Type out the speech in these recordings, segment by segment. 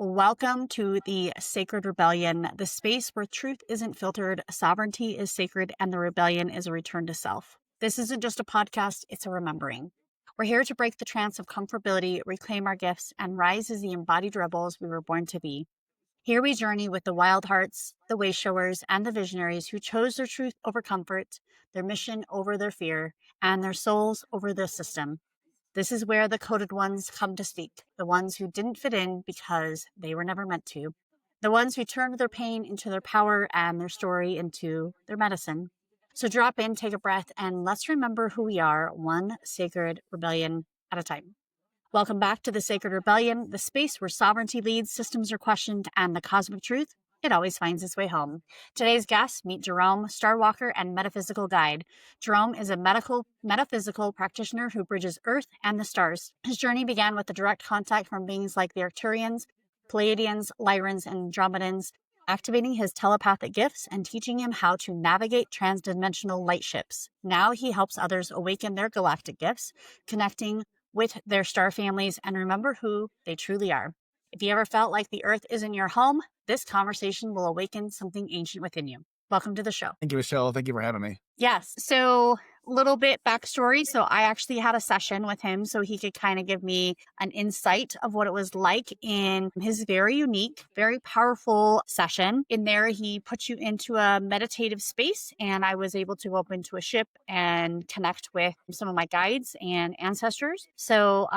Welcome to the Sacred Rebellion, the space where truth isn't filtered, sovereignty is sacred, and the rebellion is a return to self. This isn't just a podcast, it's a remembering. We're here to break the trance of comfortability, reclaim our gifts, and rise as the embodied rebels we were born to be. Here we journey with the wild hearts, the way showers, and the visionaries who chose their truth over comfort, their mission over their fear, and their souls over the system. This is where the coded ones come to speak, the ones who didn't fit in because they were never meant to, the ones who turned their pain into their power and their story into their medicine. So drop in, take a breath, and let's remember who we are, one sacred rebellion at a time. Welcome back to the Sacred Rebellion, the space where sovereignty leads, systems are questioned, and the cosmic truth, it always finds its way home. Today's guests meet Jerome, Starwalker, and Metaphysical Guide. Jerome is a metaphysical practitioner who bridges Earth and the stars. His journey began with the direct contact from beings like the Arcturians, Pleiadians, Lyrans, and Andromedans, activating his telepathic gifts and teaching him how to navigate transdimensional light ships. Now he helps others awaken their galactic gifts, connecting with their star families and remember who they truly are. If you ever felt like the Earth isn't your home, this conversation will awaken something ancient within you. Welcome to the show. Thank you, Michelle. Thank you for having me. Yes. So little bit backstory. So I actually had a session with him so he could kind of give me an insight of what it was like in his very unique, very powerful session. In there, he put you into a meditative space and I was able to go up into a ship and connect with some of my guides and ancestors. So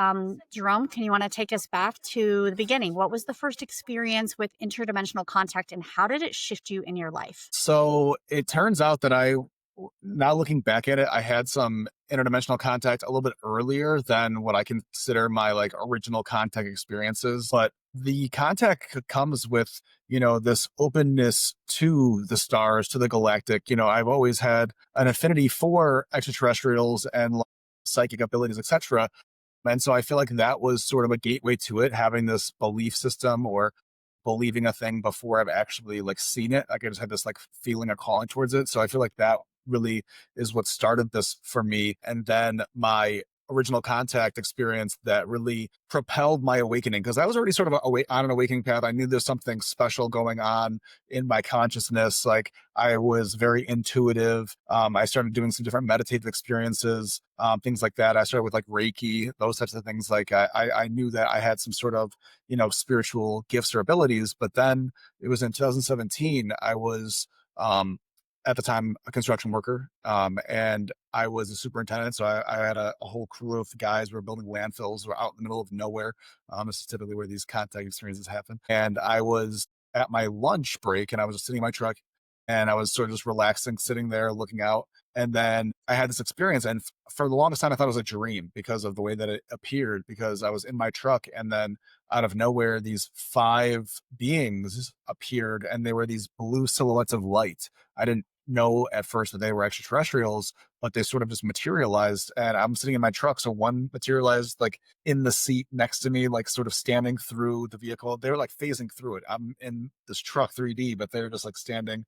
Jerome, can you want to take us back to the beginning? What was the first experience with interdimensional contact and how did it shift you in your life? So it turns out that now looking back at it, I had some interdimensional contact a little bit earlier than what I consider my original contact experiences. But the contact comes with, this openness to the stars, to the galactic. I've always had an affinity for extraterrestrials and psychic abilities, etc. And so I feel like that was sort of a gateway to it, having this belief system or believing a thing before I've actually seen it. I just had this feeling, a calling towards it. So I feel like that really is what started this for me. And then my original contact experience that really propelled my awakening, because I was already sort of on an awakening path. I knew there's something special going on in my consciousness. I was very intuitive. I started doing some different meditative experiences, things like that. I started with Reiki, those types of things. I knew that I had some sort of, spiritual gifts or abilities. But then it was in 2017, I was, at the time, a construction worker, and I was a superintendent. So I had a whole crew of guys. We were building landfills. We're out in the middle of nowhere. This is typically where these contact experiences happen. And I was at my lunch break, and I was just sitting in my truck, and I was sort of just relaxing, sitting there, looking out. And then I had this experience, and for the longest time, I thought it was a dream because of the way that it appeared. Because I was in my truck, and then out of nowhere, these 5 beings appeared, and they were these blue silhouettes of light. I didn't know at first that they were extraterrestrials, but they sort of just materialized. And I'm sitting in my truck, so one materialized in the seat next to me, sort of standing through the vehicle. They were phasing through it. I'm in this truck 3D, but they were just standing.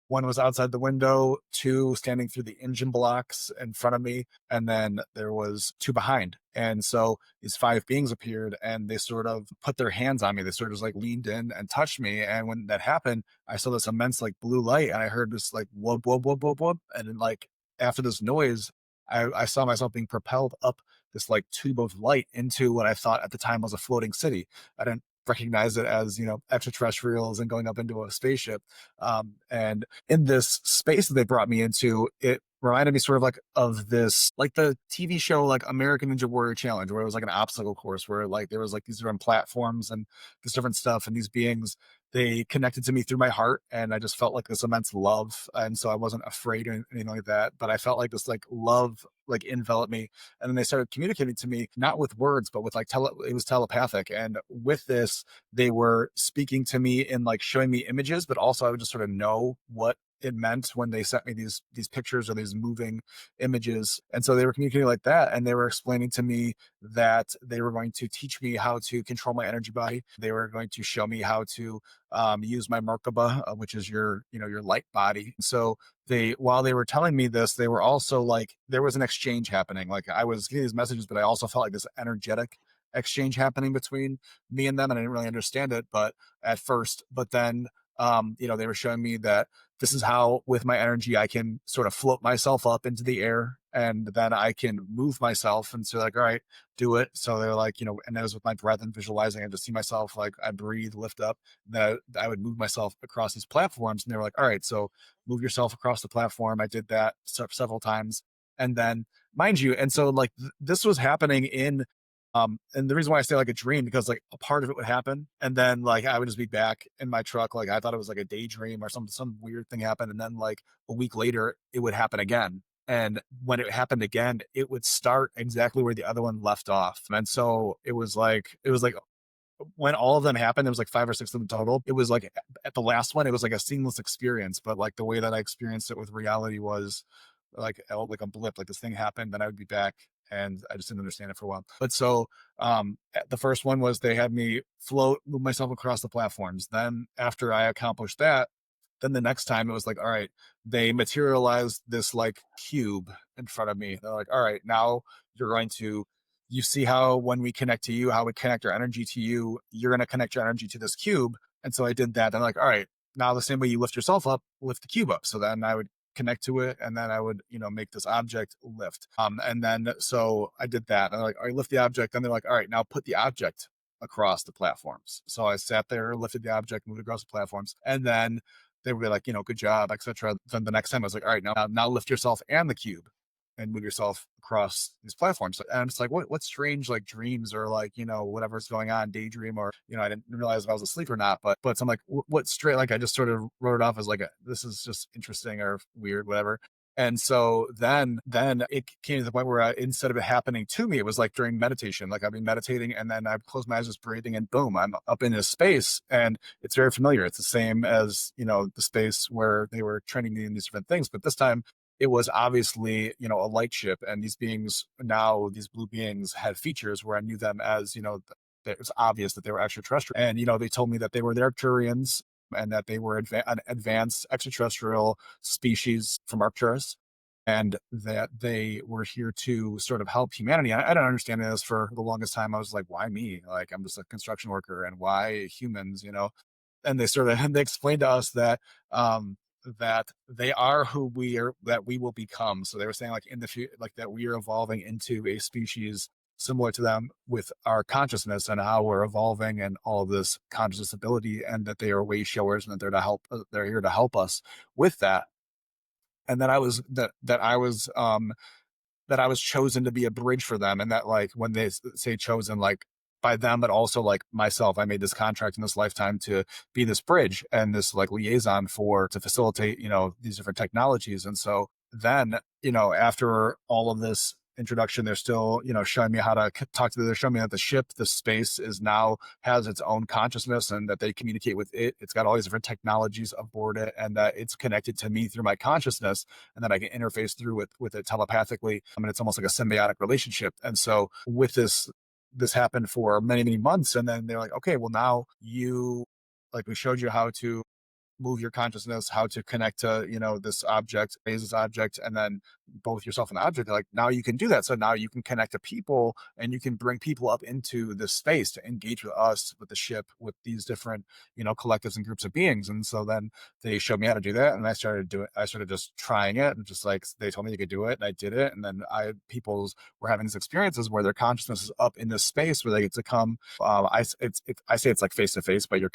One was outside the window, 2 standing through the engine blocks in front of me, and then there was 2 behind. And so these 5 beings appeared, and they sort of put their hands on me. They sort of just leaned in and touched me. And when that happened, I saw this immense blue light, and I heard this whoop, whoop, whoop, whoop, whoop. And then after this noise, I saw myself being propelled up this tube of light into what I thought at the time was a floating city. I didn't recognize it as extraterrestrials and going up into a spaceship, and in this space that they brought me into, it reminded me sort of of this the TV show American Ninja Warrior Challenge, where it was an obstacle course where there was these different platforms and this different stuff, and these beings, they connected to me through my heart, and I just felt this immense love. And so I wasn't afraid or anything like that, but I felt this love enveloped me. And then they started communicating to me, not with words, but with it was telepathic. And with this, they were speaking to me and showing me images, but also I would just sort of know what it meant when they sent me these pictures or these moving images. And so they were communicating like that, and they were explaining to me that they were going to teach me how to control my energy body. They were going to show me how to use my Merkaba, which is your light body. So while they were telling me this, they were also there was an exchange happening. I was getting these messages, but I also felt this energetic exchange happening between me and them, and I didn't really understand it, but at first, but then they were showing me that this is how, with my energy, I can sort of float myself up into the air, and then I can move myself. And so, like, all right, do it. So they're like, and that was with my breath and visualizing. I just see myself, like, I breathe, lift up, then I would move myself across these platforms. And they were like, all right, so move yourself across the platform. I did that several times. And then, mind you, and so like this was happening in and the reason why I say like a dream, because like a part of it would happen, and then like I would just be back in my truck. Like I thought it was like a daydream or some weird thing happened, and then like a week later it would happen again. And when it happened again, it would start exactly where the other one left off. And so it was like when all of them happened, there was like 5 or 6 of them total. It was like at the last one, it was like a seamless experience. But like the way that I experienced it with reality was like a blip. Like this thing happened, then I would be back, and I just didn't understand it for a while. But so the first one was they had me move myself across the platforms. Then after I accomplished that, then the next time it was like, all right, they materialized this like cube in front of me. They're like, all right, now you're going to, you see how when we connect to you, how we connect our energy to you, you're going to connect your energy to this cube. And so I did that. And like, all right, now the same way you lift yourself up, lift the cube up. So then I would connect to it, and then I would, make this object lift. And then so I did that. And they're like, all right, lift the object. Then they're like, all right, now put the object across the platforms. So I sat there, lifted the object, moved across the platforms, and then they would be like, good job, etc. Then the next time I was like, all right, now lift yourself and the cube and move yourself across these platforms. And I'm just like, what strange like dreams, or like, whatever's going on, daydream, or, I didn't realize if I was asleep or not. But so I'm like, what straight, like I just sort of wrote it off as like this is just interesting or weird, whatever. And so then it came to the point where instead of it happening to me, it was like during meditation. Like I've been meditating, and then I close my eyes, just breathing, and boom, I'm up in this space, and it's very familiar. It's the same as the space where they were training me in these different things, but this time it was obviously a light ship, and these beings, now these blue beings, had features where I knew them as it was obvious that they were extraterrestrial. And they told me that they were the Arcturians, and that they were an advanced extraterrestrial species from Arcturus, and that they were here to sort of help humanity. I don't understand this for the longest time. I was like, why me? Like, I'm just a construction worker, and why humans? And they sort of and they explained to us that they are who we are, that we will become. So they were saying like in the future, like that we are evolving into a species similar to them with our consciousness, and how we're evolving and all of this conscious ability, and that they are way showers, and that they're here to help us with that. And that I was chosen to be a bridge for them. And that, like, when they say chosen, like by them, but also like myself, I made this contract in this lifetime to be this bridge and this like liaison to facilitate, these different technologies. And so then, after all of this introduction, they're still, showing me how to talk to them. They're showing me that the space is now has its own consciousness, and that they communicate with it. It's got all these different technologies aboard it, and that it's connected to me through my consciousness, and that I can interface through with it telepathically. I mean, it's almost like a symbiotic relationship. And so with this happened for many, many months. And then they're like, okay, well, now we showed you how to move your consciousness, how to connect to, this object, raise this object, and then both yourself and the object. Like, now you can do that. So now you can connect to people, and you can bring people up into this space to engage with us, with the ship, with these different, collectives and groups of beings. And so then they showed me how to do that, and I started doing. I started just trying it, and just like they told me you could do it, and I did it. And then people were having these experiences where their consciousness is up in this space where they get to come. I say it's like face to face, but you're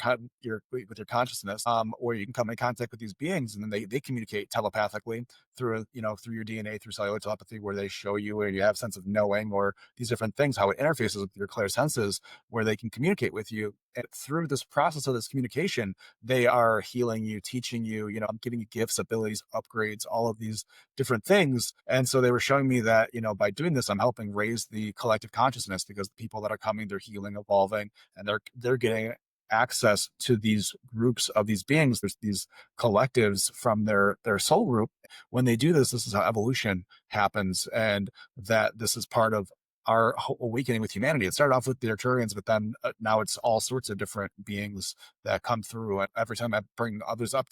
with your consciousness, or you can come in contact with these beings, and then they communicate telepathically through through your DNA, through cellular telepathy, where they show you, where you have a sense of knowing, or these different things, how it interfaces with your clear senses, where they can communicate with you. And through this process of this communication, they are healing you, teaching you, giving you gifts, abilities, upgrades, all of these different things. And so they were showing me that, by doing this, I'm helping raise the collective consciousness, because the people that are coming, they're healing, evolving, and they're getting access to these groups of these beings. There's these collectives from their soul group. When they do this is how evolution happens, and that this is part of our awakening with humanity. It started off with the Arcturians, but then now it's all sorts of different beings that come through. And every time I bring others up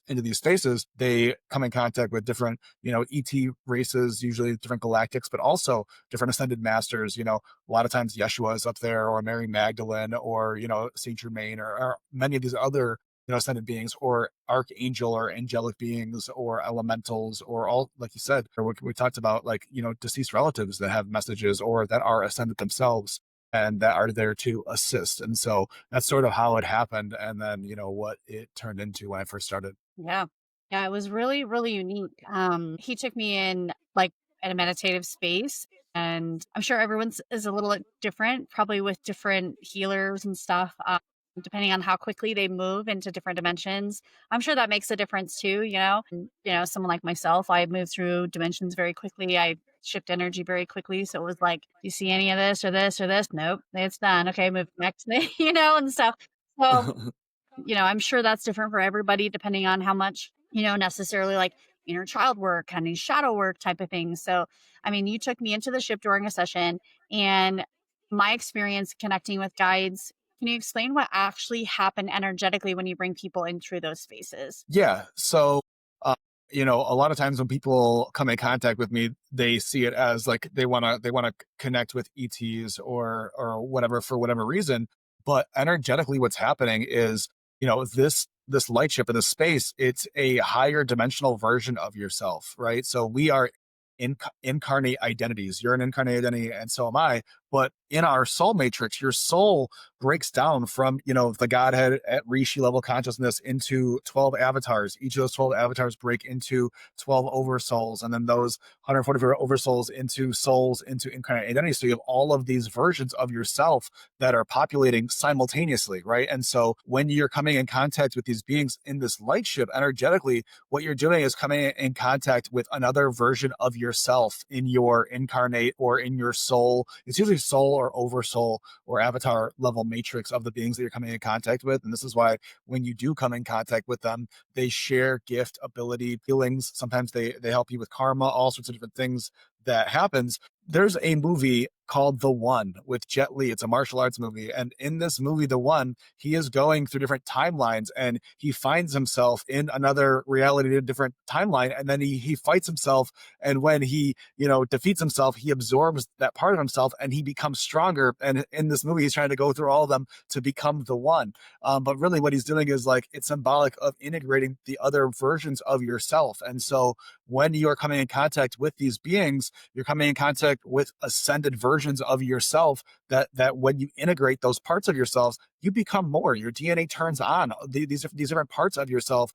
into these spaces, they come in contact with different, ET races, usually different galactics, but also different ascended masters. A lot of times Yeshua is up there, or Mary Magdalene, or, Saint Germain, or many of these other, ascended beings, or archangel or angelic beings, or elementals, or all, like you said, or what we talked about, like, deceased relatives that have messages or that are ascended themselves and that are there to assist. And so that's sort of how it happened. And then, what it turned into when I first started. Yeah. Yeah, it was really, really unique. He took me in like at a meditative space, and I'm sure everyone's is a little different, probably with different healers and stuff. Depending on how quickly they move into different dimensions. I'm sure that makes a difference too, And, someone like myself, I move through dimensions very quickly. I shift energy very quickly. So it was like, you see any of this or this or this? Nope, it's done. Okay, move next, and stuff. So I'm sure that's different for everybody depending on how much, necessarily like inner child work, kind of shadow work type of thing. So, I mean, you took me into the ship during a session and my experience connecting with guides. Can you explain what actually happened energetically when you bring people in through those spaces? Yeah. So, uh, a lot of times when people come in contact with me, they see it as like they want to connect with ETs or whatever for whatever reason. But energetically, what's happening is, this light ship in this space, it's a higher dimensional version of yourself, right? So we are incarnate identities. You're an incarnate identity, and so am I. But in our soul matrix, your soul breaks down from, the Godhead at Rishi level consciousness into 12 avatars. Each of those 12 avatars break into 12 oversouls, and then those 144 oversouls into souls into incarnate identity. So you have all of these versions of yourself that are populating simultaneously, right? And so when you're coming in contact with these beings in this light ship energetically, what you're doing is coming in contact with another version of yourself in your incarnate or in your soul. It's usually soul or oversoul or avatar level matrix of the beings that you're coming in contact with. And this is why when you do come in contact with them, they share gift, ability, feelings. Sometimes they help you with karma, all sorts of different things that happens. There's a movie called The One with Jet Li. It's a martial arts movie. And in this movie, The One, he is going through different timelines and he finds himself in another reality, a different timeline. And then he fights himself. And when he, defeats himself, he absorbs that part of himself and he becomes stronger. And in this movie, he's trying to go through all of them to become the one. But really what he's doing is like, it's symbolic of integrating the other versions of yourself. And so when you are coming in contact with these beings, you're coming in contact with ascended versions of yourself that when you integrate those parts of yourselves, you become more. Your DNA turns on. These different parts of yourself,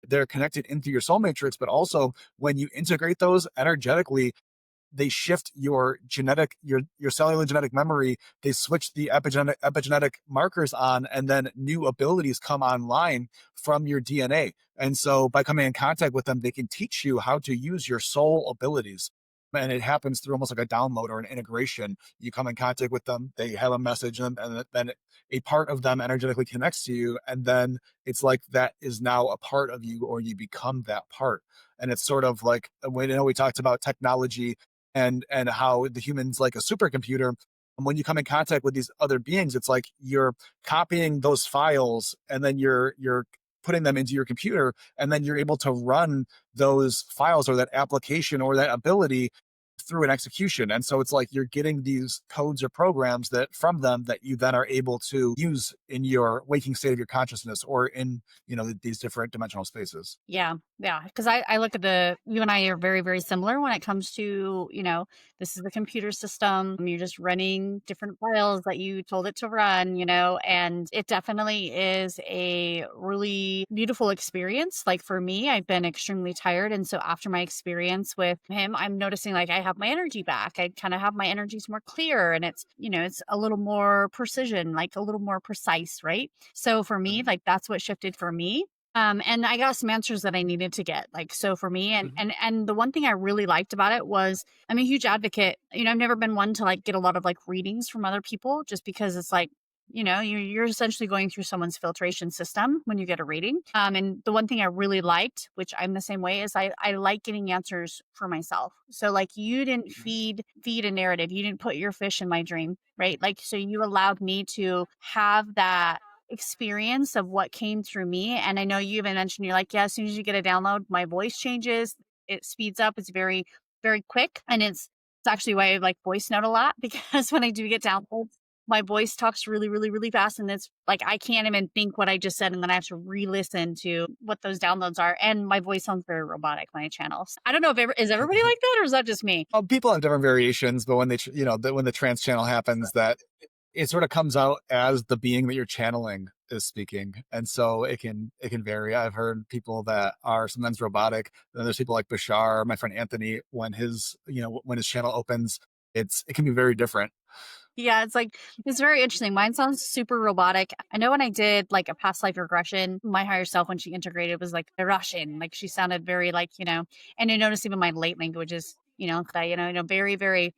they're connected into your soul matrix, but also when you integrate those energetically, they shift your cellular genetic memory. They switch the epigenetic markers on, and then new abilities come online from your DNA. And so by coming in contact with them, they can teach you how to use your soul abilities. And it happens through almost like a download or an integration. You come in contact with them, they have a message, and then a part of them energetically connects to you. And then it's like that is now a part of you, or you become that part. And it's sort of like, we talked about technology and how the human's like a supercomputer. And when you come in contact with these other beings, it's like you're copying those files and then you're putting them into your computer, and then you're able to run those files or that application or that ability through an execution. And so it's like you're getting these codes or programs that from them that you then are able to use in your waking state of your consciousness or in, these different dimensional spaces. Yeah, yeah. Because I look at you and I are very, very similar when it comes to, this is the computer system. You're just running different files that you told it to run, and it definitely is a really beautiful experience. Like for me, I've been extremely tired. And so after my experience with him, I'm noticing like I have my energy back. I kind of have my energies more clear and it's a little more precision, like a little more precise, right? So for me, Mhm. like that's what shifted for me. And I got some answers that I needed to get. Like, so for me, and Mhm. and and the one thing I really liked about it was I'm a huge advocate. I've never been one to like get a lot of like readings from other people just because it's like, you're essentially going through someone's filtration system when you get a reading. And the one thing I really liked, which I'm the same way, is I like getting answers for myself. So like you didn't Mhm. feed a narrative. You didn't put your fish in my dream, right? Like so you allowed me to have that experience of what came through me. And I know you even mentioned you're like, yeah, as soon as you get a download, my voice changes, it speeds up, it's very, very quick. And it's actually why I like voice note a lot because when I do get downloads, my voice talks really, really, really fast. And it's like I can't even think what I just said. And then I have to re-listen to what those downloads are. And my voice sounds very robotic when I channel. I don't know if is everybody like that or is that just me? People have different variations, but when when the trance channel happens, that it sort of comes out as the being that you're channeling is speaking, and so it can vary. I've heard people that are sometimes robotic. Then there's people like Bashar, my friend Anthony, when his channel opens, it can be very different. Yeah, it's like it's very interesting. Mine sounds super robotic. I know when I did like a past life regression, my higher self when she integrated was like Russian. Like she sounded very like, and I noticed even my late languages, that, very, very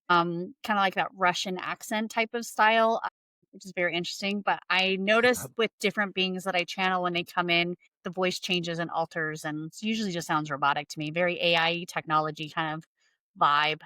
kind of like that Russian accent type of style, which is very interesting. But I noticed with different beings that I channel when they come in, the voice changes and alters, and it usually just sounds robotic to me, very AI technology kind of vibe.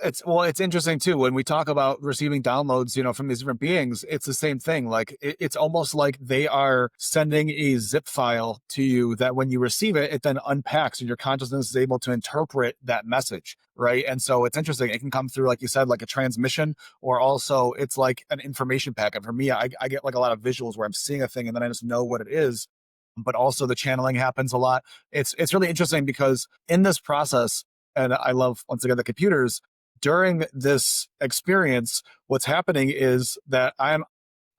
It's interesting too when we talk about receiving downloads, from these different beings. It's the same thing. Like it's almost like they are sending a zip file to you that when you receive it, it then unpacks and your consciousness is able to interpret that message, right? And so it's interesting. It can come through, like you said, like a transmission, or also it's like an information packet. For me, I get like a lot of visuals where I'm seeing a thing and then I just know what it is. But also the channeling happens a lot. It's really interesting because in this process, and I love once again the computers during this experience, what's happening is that I'm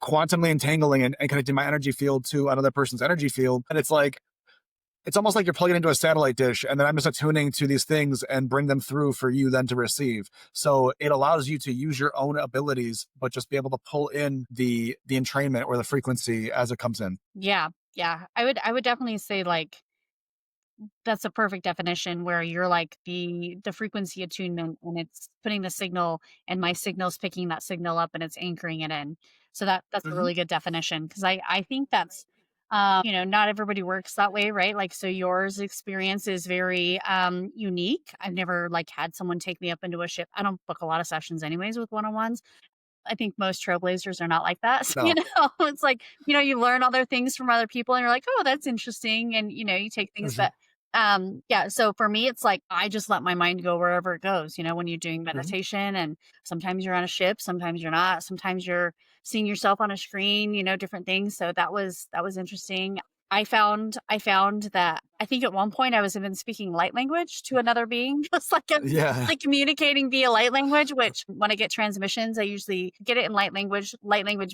quantumly entangling and connecting my energy field to another person's energy field. And it's almost like you're plugging into a satellite dish, and then I'm just attuning to these things and bring them through for you then to receive. So it allows you to use your own abilities, but just be able to pull in the entrainment or the frequency as it comes in. Yeah, yeah. I would definitely say like that's a perfect definition where you're like the frequency attunement and it's putting the signal and my signal's picking that signal up and it's anchoring it in. So that's a Hmm. really good definition because I think that's not everybody works that way, right? Like so yours experience is very unique. I've never like had someone take me up into a ship. I don't book a lot of sessions anyways with one-on-ones. I think most trailblazers are not like that. So, No. it's like, you learn other things from other people and you're like, oh, that's interesting. And, you take things Hmm. that, yeah. So for me, it's like, I just let my mind go wherever it goes, when you're doing Hmm. meditation and sometimes you're on a ship, sometimes you're not, sometimes you're seeing yourself on a screen, different things. So that was interesting. I found that I think at one point I was even speaking light language to another being. It's like a Yeah. like communicating via light language, which when I get transmissions, I usually get it in light language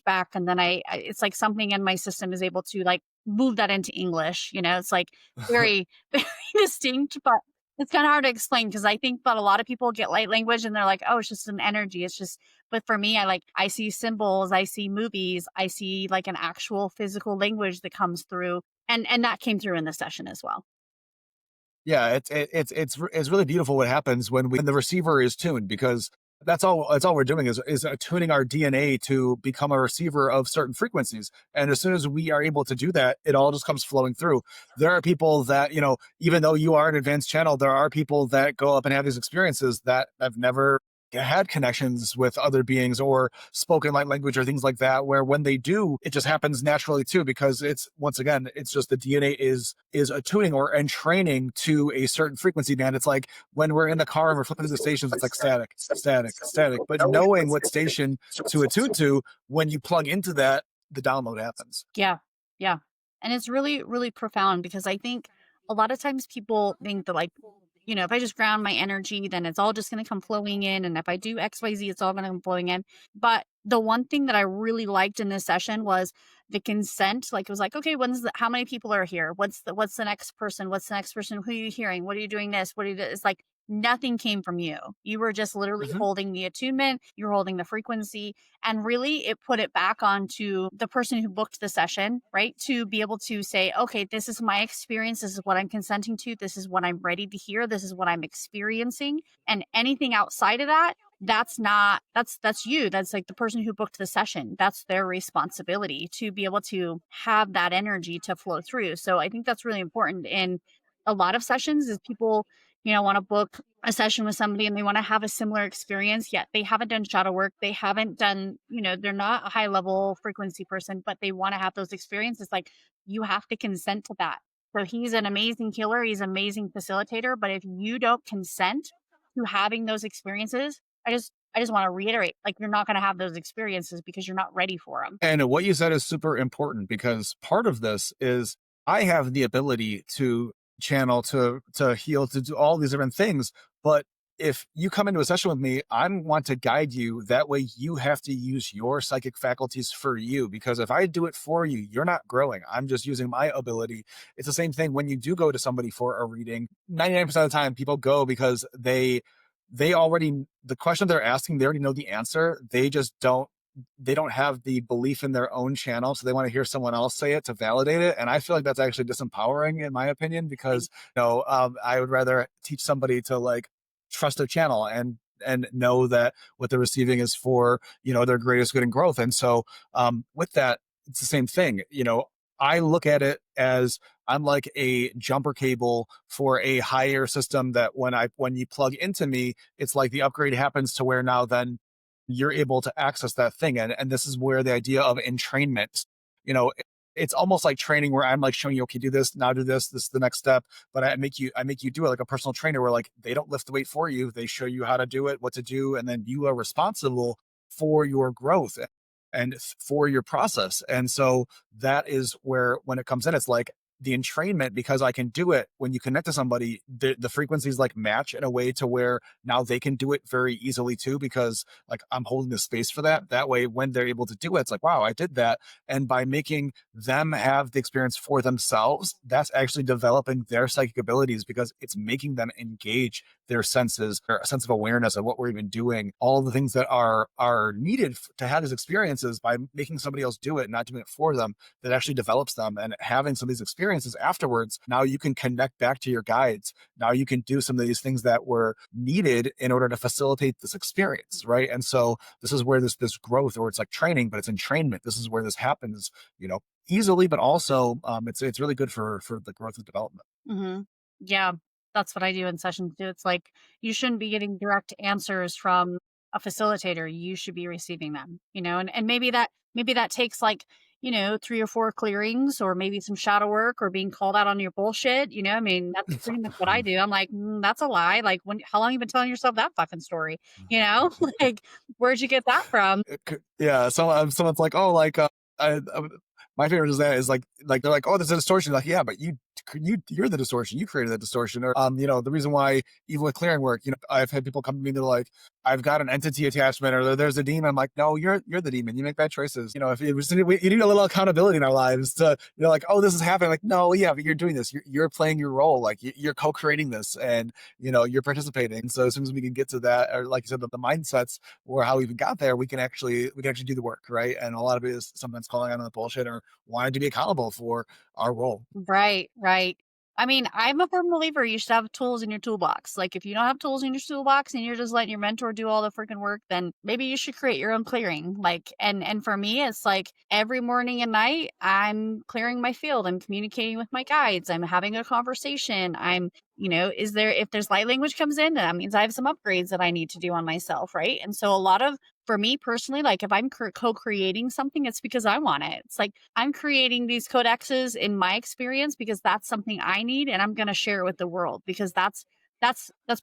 back, and then it's like something in my system is able to like move that into English. It's like very very distinct, but it's kind of hard to explain because I think that a lot of people get light language and they're like, oh, it's just an energy. It's just, but for me, I see symbols, I see movies, I see like an actual physical language that comes through, and that came through in the session as well. Yeah, it's really beautiful what happens when the receiver is tuned, because that's all we're doing is attuning our DNA to become a receiver of certain frequencies. And as soon as we are able to do that, it all just comes flowing through. There are people that, even though you are an advanced channel, there are people that go up and have these experiences that have never had connections with other beings or spoken light language or things like that, where when they do, it just happens naturally too, because it's, once again, it's just the DNA is attuning or entraining to a certain frequency band. It's like when we're in the car and we're flipping through the stations, it's like static, static, static. But knowing what station to attune to, when you plug into that, the download happens. Yeah. Yeah. And it's really, really profound because I think a lot of times people think that, like, if I just ground my energy, then it's all just going to come flowing in. And if I do XYZ, it's all going to come flowing in. But the one thing that I really liked in this session was the consent. Like, it was like, okay, how many people are here? What's the next person? What's the next person? Who are you hearing? What are you doing this? What are you do? It's like nothing came from you. You were just literally Hmm. holding the attunement, you're holding the frequency, and really, it put it back onto the person who booked the session, right? To be able to say, okay, this is my experience. This is what I'm consenting to. This is what I'm ready to hear. This is what I'm experiencing. And anything outside of that, that's not, that's you. That's like the person who booked the session. That's their responsibility to be able to have that energy to flow through. So I think that's really important in a lot of sessions is people want to book a session with somebody and they want to have a similar experience, yet they haven't done shadow work. They haven't done, they're not a high level frequency person, but they want to have those experiences. Like, you have to consent to that. So he's an amazing healer. He's an amazing facilitator. But if you don't consent to having those experiences, I just want to reiterate, like, you're not going to have those experiences because you're not ready for them. And what you said is super important because part of this is I have the ability to channel, to heal, to do all these different things. But if you come into a session with me, I want to guide you. That way you have to use your psychic faculties for you. Because if I do it for you, you're not growing. I'm just using my ability. It's the same thing when you do go to somebody for a reading. 99% of the time people go because they already, the question they're asking, they already know the answer. They don't have the belief in their own channel, so they want to hear someone else say it to validate it. And I feel like that's actually disempowering, in my opinion, because I would rather teach somebody to like trust their channel and know that what they're receiving is for their greatest good and growth. And so with that, it's the same thing. I look at it as I'm like a jumper cable for a higher system that when you plug into me, it's like the upgrade happens to where now then you're able to access that thing. And this is where the idea of entrainment, it's almost like training where I'm like showing you, okay, do this, now do this is the next step. But I make you do it like a personal trainer where like they don't lift the weight for you. They show you how to do it, what to do, and then you are responsible for your growth and for your process. And so that is where when it comes in, it's like the entrainment, because I can do it when you connect to somebody, the frequencies like match in a way to where now they can do it very easily too, because like I'm holding the space for that. That way, when they're able to do it, it's like, wow, I did that. And by making them have the experience for themselves, that's actually developing their psychic abilities because it's making them engage their senses, or a sense of awareness of what we're even doing, all the things that are needed to have these experiences. By making somebody else do it, not doing it for them, that actually develops them. And having some of these experiences afterwards, now you can connect back to your guides. Now you can do some of these things that were needed in order to facilitate this experience, right? And so this is where this growth, or it's like training, but it's entrainment. This is where this happens, easily, but also it's really good for the growth and development. Mhm. Yeah, that's what I do in sessions too. It's like, you shouldn't be getting direct answers from a facilitator. You should be receiving them, and maybe that takes like, 3 or 4 clearings, or maybe some shadow work, or being called out on your bullshit, I mean, that's pretty much what I do. I'm like, "That's a lie." Like, how long you been telling yourself that fucking story, you know? Like, "Where'd you get that from?" Yeah, someone's like, oh, like I my favorite is that is like they're like, oh, there's a distortion. Like, yeah, but you're the distortion. You created that distortion. Or the reason why even with clearing work, I've had people come to me and they're like, I've got an entity attachment, or there's a demon. I'm like, no, you're the demon. You make bad choices. If you need a little accountability in our lives to, like, oh, this is happening. Like, no, yeah, but you're doing this. You're playing your role. Like, you're co-creating this, and you're participating. So as soon as we can get to that, or like you said, the mindsets, or how we even got there, we can actually do the work, right? And a lot of it is sometimes calling out on the bullshit, or wanting to be accountable for our role. Right, right. I mean, I'm a firm believer you should have tools in your toolbox. Like, if you don't have tools in your toolbox and you're just letting your mentor do all the freaking work, then maybe you should create your own clearing. Like, and for me, it's like every morning and night, I'm clearing my field. I'm communicating with my guides. I'm having a conversation. If there's light language comes in, that means I have some upgrades that I need to do on myself, right? And so a lot of for me personally, like if I'm co-creating something, it's because I want it. It's like I'm creating these codexes in my experience because that's something I need, and I'm going to share it with the world because that's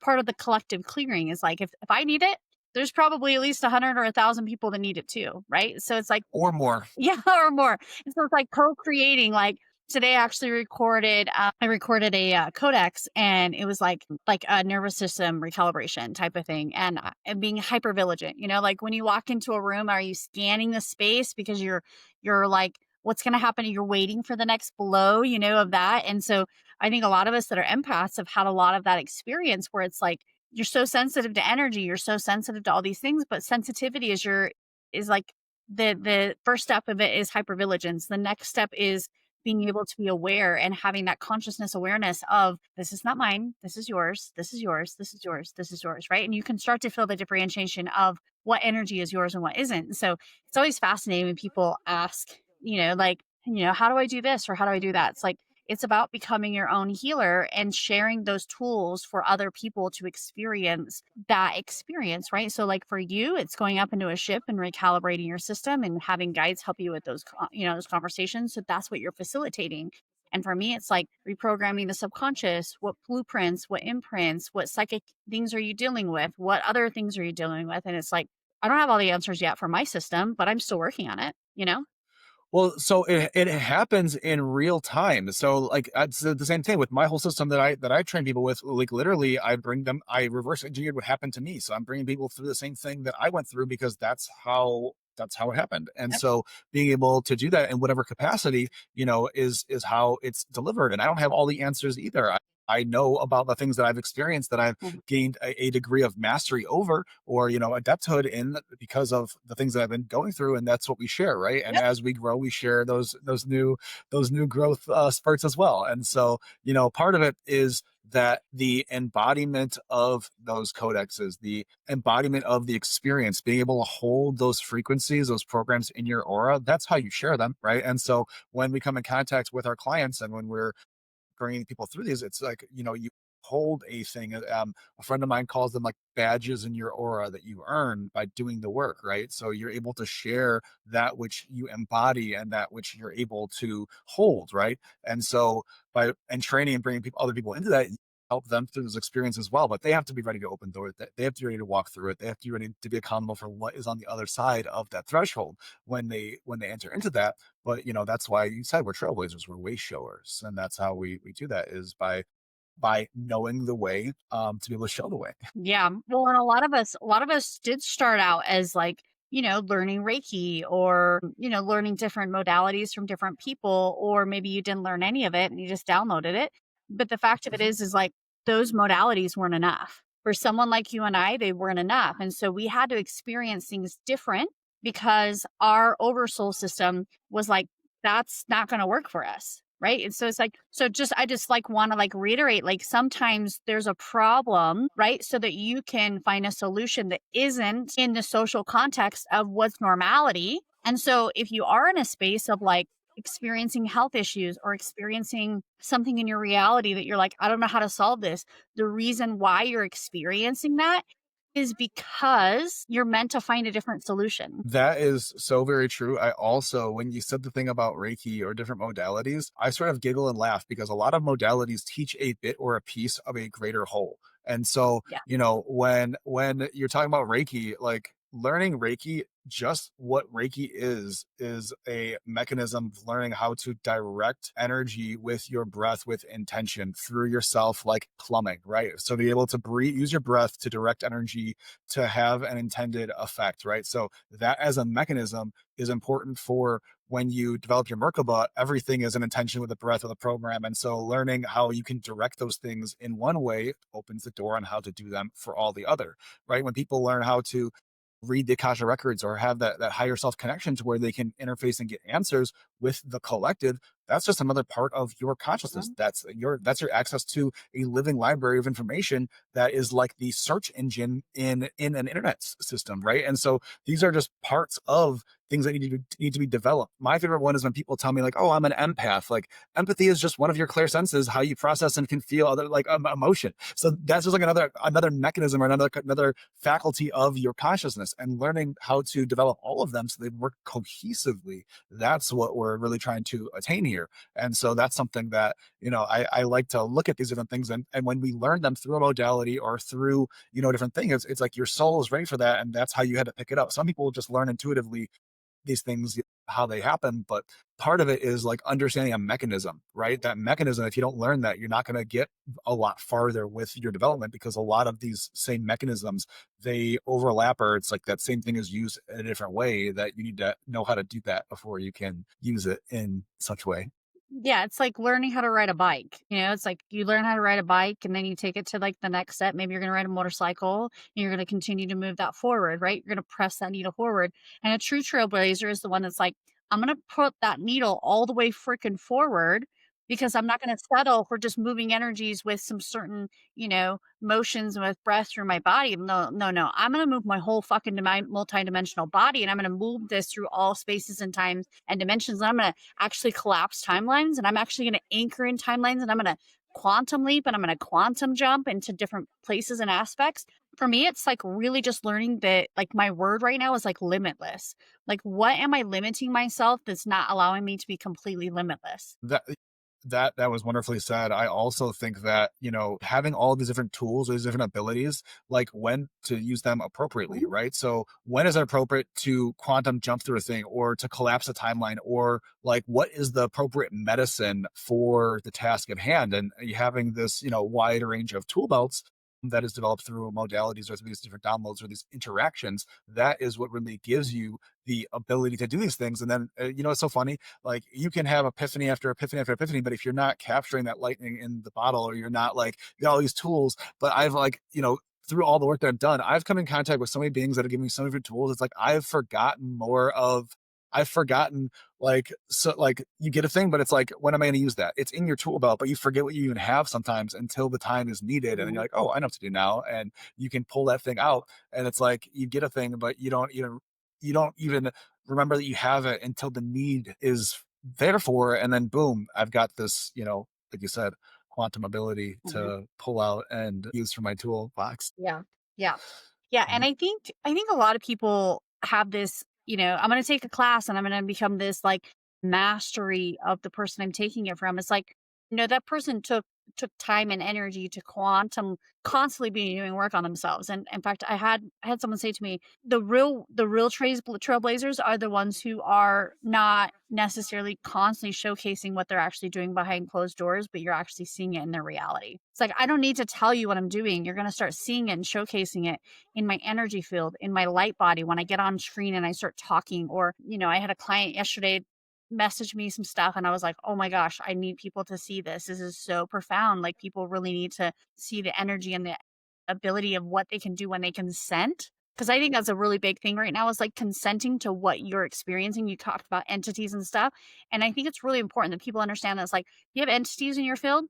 part of the collective clearing. Is like, if I need it, there's probably at least 100 or 1,000 people that need it too, right? So it's like, Or more. yeah, or more. And so it's like co-creating. Like today, I actually recorded. I recorded a codex, and it was like a nervous system recalibration type of thing, and being hyper vigilant. Like when you walk into a room, are you scanning the space because you're like, what's going to happen? You're waiting for the next blow, of that. And so I think a lot of us that are empaths have had a lot of that experience where it's like you're so sensitive to energy, you're so sensitive to all these things, but sensitivity is like the first step of it is hypervigilance. The next step is being able to be aware and having that consciousness awareness of, this is not mine, this is yours, this is yours, this is yours, this is yours, right? And you can start to feel the differentiation of what energy is yours and what isn't. So it's always fascinating when people ask, like, how do I do this or how do I do that? It's like, It's about becoming your own healer and sharing those tools for other people to experience that experience, right? So, like for you, it's going up into a ship and recalibrating your system and having guides help you with those, those conversations. So that's what you're facilitating. And for me, it's like reprogramming the subconscious. What blueprints, what imprints, what psychic things are you dealing with? What other things are you dealing with? And it's like, I don't have all the answers yet for my system, but I'm still working on it, you know? Well, so it happens in real time. So like it's the same thing with my whole system that I train people with. Like literally, I reverse engineered what happened to me. So I'm bringing people through the same thing that I went through because that's how it happened. And Yep. so being able to do that in whatever capacity, is how it's delivered. And I don't have all the answers either. I know about the things that I've experienced that I've Mhm. gained a degree of mastery over, or adepthood in, because of the things that I've been going through, and that's what we share, right? And Yep. as we grow, we share those new growth spurts as well. And so part of it is that the embodiment of those codexes, the embodiment of the experience, being able to hold those frequencies, those programs in your aura, that's how you share them, right? And so when we come in contact with our clients and when we're bringing people through these, it's like, you hold a thing. A friend of mine calls them like badges in your aura that you earn by doing the work, right? So you're able to share that which you embody and that which you're able to hold, right? And so and training and bringing other people into that, help them through those experiences as well. But they have to be ready to open doors. They have to be ready to walk through it. They have to be ready to be accountable for what is on the other side of that threshold when they enter into that. But that's why you said we're trailblazers, we're way showers, and that's how we do that, is by knowing the way, to be able to show the way. Yeah. Well, and a lot of us did start out as like, learning Reiki or, learning different modalities from different people, or maybe you didn't learn any of it and you just downloaded it. But the fact of it Mhm. is like those modalities weren't enough. For someone like you and I, they weren't enough. And so we had to experience things different because our oversoul system was like, that's not going to work for us. Right. And so it's like, I just like want to like reiterate, like sometimes there's a problem, right? So that you can find a solution that isn't in the social context of what's normality. And so if you are in a space of like experiencing health issues or experiencing something in your reality that you're like, I don't know how to solve this, the reason why you're experiencing that is because you're meant to find a different solution. That is so very true. I also, when you said the thing about Reiki or different modalities, I sort of giggle and laugh because a lot of modalities teach a bit or a piece of a greater whole. And so, Yeah. when you're talking about Reiki, like learning Reiki, just what Reiki is a mechanism of learning how to direct energy with your breath with intention through yourself, like plumbing, right? So be able to breathe, use your breath to direct energy to have an intended effect, right? So that as a mechanism is important for when you develop your Merkaba. Everything is an intention with the breath of the program. And so learning how you can direct those things in one way opens the door on how to do them for all the other, right? When people learn how to read the Akasha records or have that higher self connection to where they can interface and get answers with the collective, that's just another part of your consciousness. Mhm. That's your access to a living library of information that is like the search engine in an internet system, right? And so these are just parts of things that need to be developed. My favorite one is when people tell me like, "Oh, I'm an empath." Like empathy is just one of your clear senses, how you process and can feel other like emotion. So that's just like another mechanism or another faculty of your consciousness, and learning how to develop all of them so they work cohesively. That's what we're really trying to attain here. And so that's something that, I like to look at these different things, and when we learn them through a modality or through, different things, it's like your soul is ready for that. And that's how you had to pick it up. Some people just learn intuitively these things, how they happen, but part of it is like understanding a mechanism, right? That mechanism, if you don't learn that, you're not going to get a lot farther with your development, because a lot of these same mechanisms, they overlap, or it's like that same thing is used in a different way, that you need to know how to do that before you can use it in such way. Yeah, it's like learning how to ride a bike. It's like you learn how to ride a bike and then you take it to like the next step. Maybe you're going to ride a motorcycle and you're going to continue to move that forward, right? You're going to press that needle forward. And a true trailblazer is the one that's like, I'm going to put that needle all the way freaking forward because I'm not going to settle for just moving energies with some certain, motions and with breath through my body. No, no, no. I'm going to move my whole fucking multi-dimensional body, and I'm going to move this through all spaces and times and dimensions. And I'm going to actually collapse timelines, and I'm actually going to anchor in timelines, and I'm going to quantum leap, and I'm going to quantum jump into different places and aspects. For me, it's like really just learning that, like, my word right now is like limitless. Like, what am I limiting myself that's not allowing me to be completely limitless? That was wonderfully said. I also think that, having all these different tools, these different abilities, like when to use them appropriately, Mhm. right? So when is it appropriate to quantum jump through a thing or to collapse a timeline, or like what is the appropriate medicine for the task at hand? And having this, wide range of tool belts that is developed through modalities or through these different downloads or these interactions, that is what really gives you the ability to do these things. And then, it's so funny, like you can have epiphany after epiphany after epiphany, but if you're not capturing that lightning in the bottle, or you're not like, you got all these tools, but I've like, through all the work that I've done, I've come in contact with so many beings that have given me so many different tools. It's like I've forgotten, like, so like you get a thing, but it's like, when am I going to use that? It's in your tool belt, but you forget what you even have sometimes until the time is needed. And then you're Mhm. like, oh, I know what to do now. And you can pull that thing out. And it's like you get a thing, but you don't even remember that you have it until the need is there for it. And then boom, I've got this, like you said, quantum ability Mhm. to pull out and use for my toolbox. Yeah. Yeah. Yeah, and Mhm. I think a lot of people have this, I'm gonna take a class and I'm gonna become this like mastery of the person I'm taking it from. It's like, that person took time and energy to quantum constantly be doing work on themselves. And in fact, I had someone say to me, the real trailblazers are the ones who are not necessarily constantly showcasing what they're actually doing behind closed doors, but you're actually seeing it in their reality. It's like, I don't need to tell you what I'm doing. You're gonna start seeing it and showcasing it in my energy field, in my light body when I get on screen and I start talking. Or, I had a client yesterday message me some stuff and I was like, "Oh my gosh, I need people to see this. This is so profound. Like, people really need to see the energy and the ability of what they can do when they consent." Because I think that's a really big thing right now, is like consenting to what you're experiencing. You talked about entities and stuff. And I think it's really important that people understand that it's like, you have entities in your field.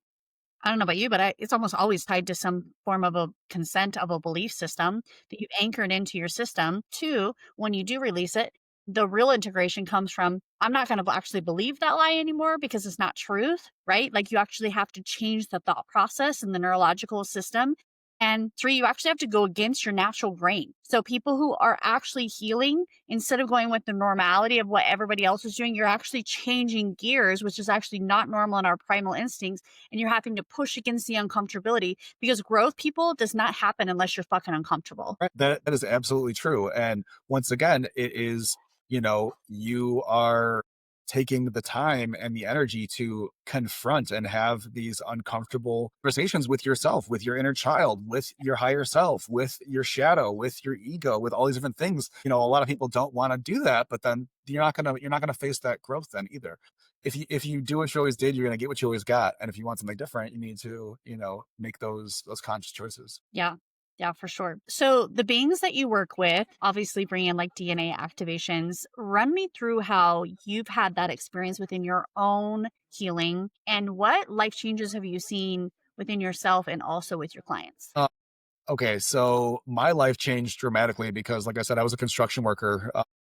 I don't know about you, but it's almost always tied to some form of a consent of a belief system that you've anchored into your system. Two, when you do release it, the real integration comes from, I'm not going to actually believe that lie anymore because it's not truth, right? Like, you actually have to change the thought process and the neurological system. And three, you actually have to go against your natural grain. So people who are actually healing, instead of going with the normality of what everybody else is doing, you're actually changing gears, which is actually not normal in our primal instincts, and you're having to push against the uncomfortability, because growth, people, does not happen unless you're fucking uncomfortable. Right. That is absolutely true. And once again, it is, you are taking the time and the energy to confront and have these uncomfortable conversations with yourself, with your inner child, with your higher self, with your shadow, with your ego, with all these different things. A lot of people don't want to do that, but then you're not gonna face that growth then either. If you do what you always did, you're gonna get what you always got. And if you want something different, you need to, make those conscious choices. Yeah. Yeah, for sure. So the beings that you work with obviously bring in like DNA activations. Run me through how you've had that experience within your own healing, and what life changes have you seen within yourself and also with your clients? Okay, so my life changed dramatically because, like I said, I was a construction worker.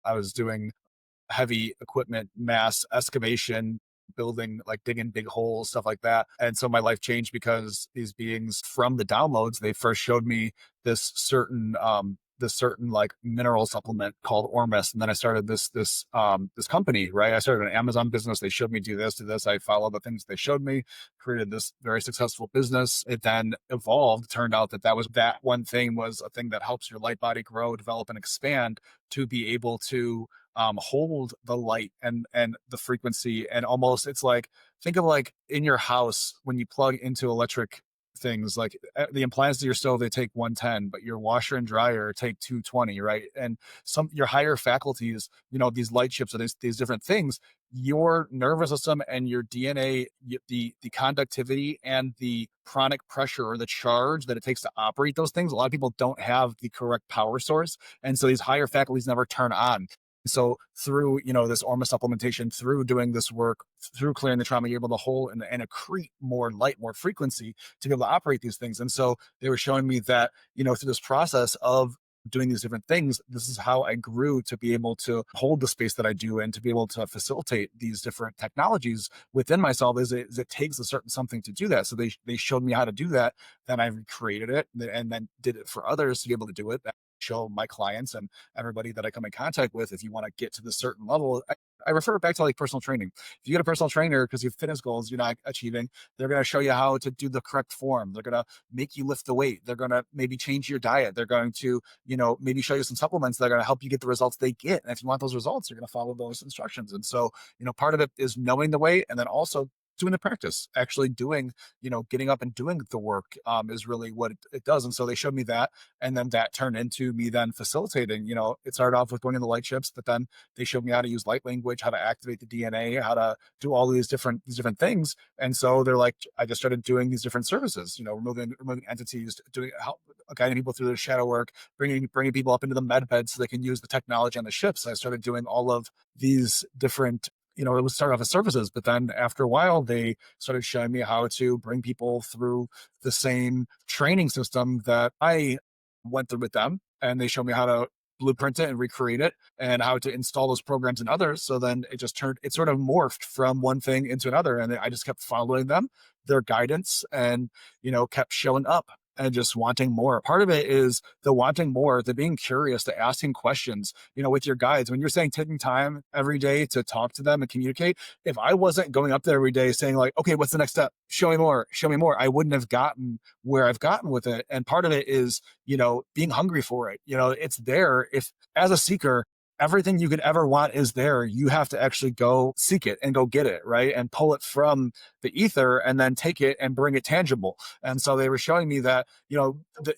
I was doing heavy equipment, mass excavation, building, like digging big holes, stuff like that. And so my life changed because these beings from the downloads, they first showed me this certain like mineral supplement called Ormus. And then I started this company, right? I started an Amazon business. They showed me do this. I followed the things they showed me, created this very successful business. It then evolved. Turned out that one thing was a thing that helps your light body grow, develop, and expand to be able to hold the light and the frequency. And almost, it's like, think of like in your house when you plug into electric things, like the appliances of your stove, they take 110, but your washer and dryer take 220, right? And your higher faculties, these light chips or these different things, your nervous system and your DNA, the conductivity and the pranic pressure or the charge that it takes to operate those things, a lot of people don't have the correct power source, and so these higher faculties never turn on. So through, this Orma supplementation, through doing this work, through clearing the trauma, you're able to hold and accrete more light, more frequency to be able to operate these things. And so they were showing me that, through this process of doing these different things, this is how I grew to be able to hold the space that I do and to be able to facilitate these different technologies within myself. It takes a certain something to do that. So they showed me how to do that. Then I recreated it and then did it for others to be able to do it. Show my clients and everybody that I come in contact with, if you want to get to the certain level, I refer it back to like personal training. If you get a personal trainer because you have fitness goals you're not achieving, they're going to show you how to do the correct form. They're going to make you lift the weight. They're going to maybe change your diet. They're going to, maybe show you some supplements that are going to help you get the results they get. And if you want those results, you're going to follow those instructions. And so, part of it is knowing the way, and then also doing the practice, actually doing, getting up and doing the work is really what it does. And so they showed me that. And then that turned into me then facilitating, it started off with going in the light ships, but then they showed me how to use light language, how to activate the DNA, how to do all these different things. And so they're like, I just started doing these different services, removing entities, doing help guiding people through their shadow work, bringing people up into the med bed so they can use the technology on the ships. I started doing all of these different, it was started off as services, but then after a while, they started showing me how to bring people through the same training system that I went through with them. And they showed me how to blueprint it and recreate it and how to install those programs in others. So then it sort of morphed from one thing into another. And I just kept following them, their guidance, and, kept showing up and just wanting more. Part of it is the wanting more, the being curious, the asking questions, with your guides. When you're saying taking time every day to talk to them and communicate, if I wasn't going up there every day saying like, okay, what's the next step? Show me more, I wouldn't have gotten where I've gotten with it. And part of it is, being hungry for it. It's there. If as a seeker, everything you could ever want is there. You have to actually go seek it and go get it, right? And pull it from the ether and then take it and bring it tangible. And so they were showing me that,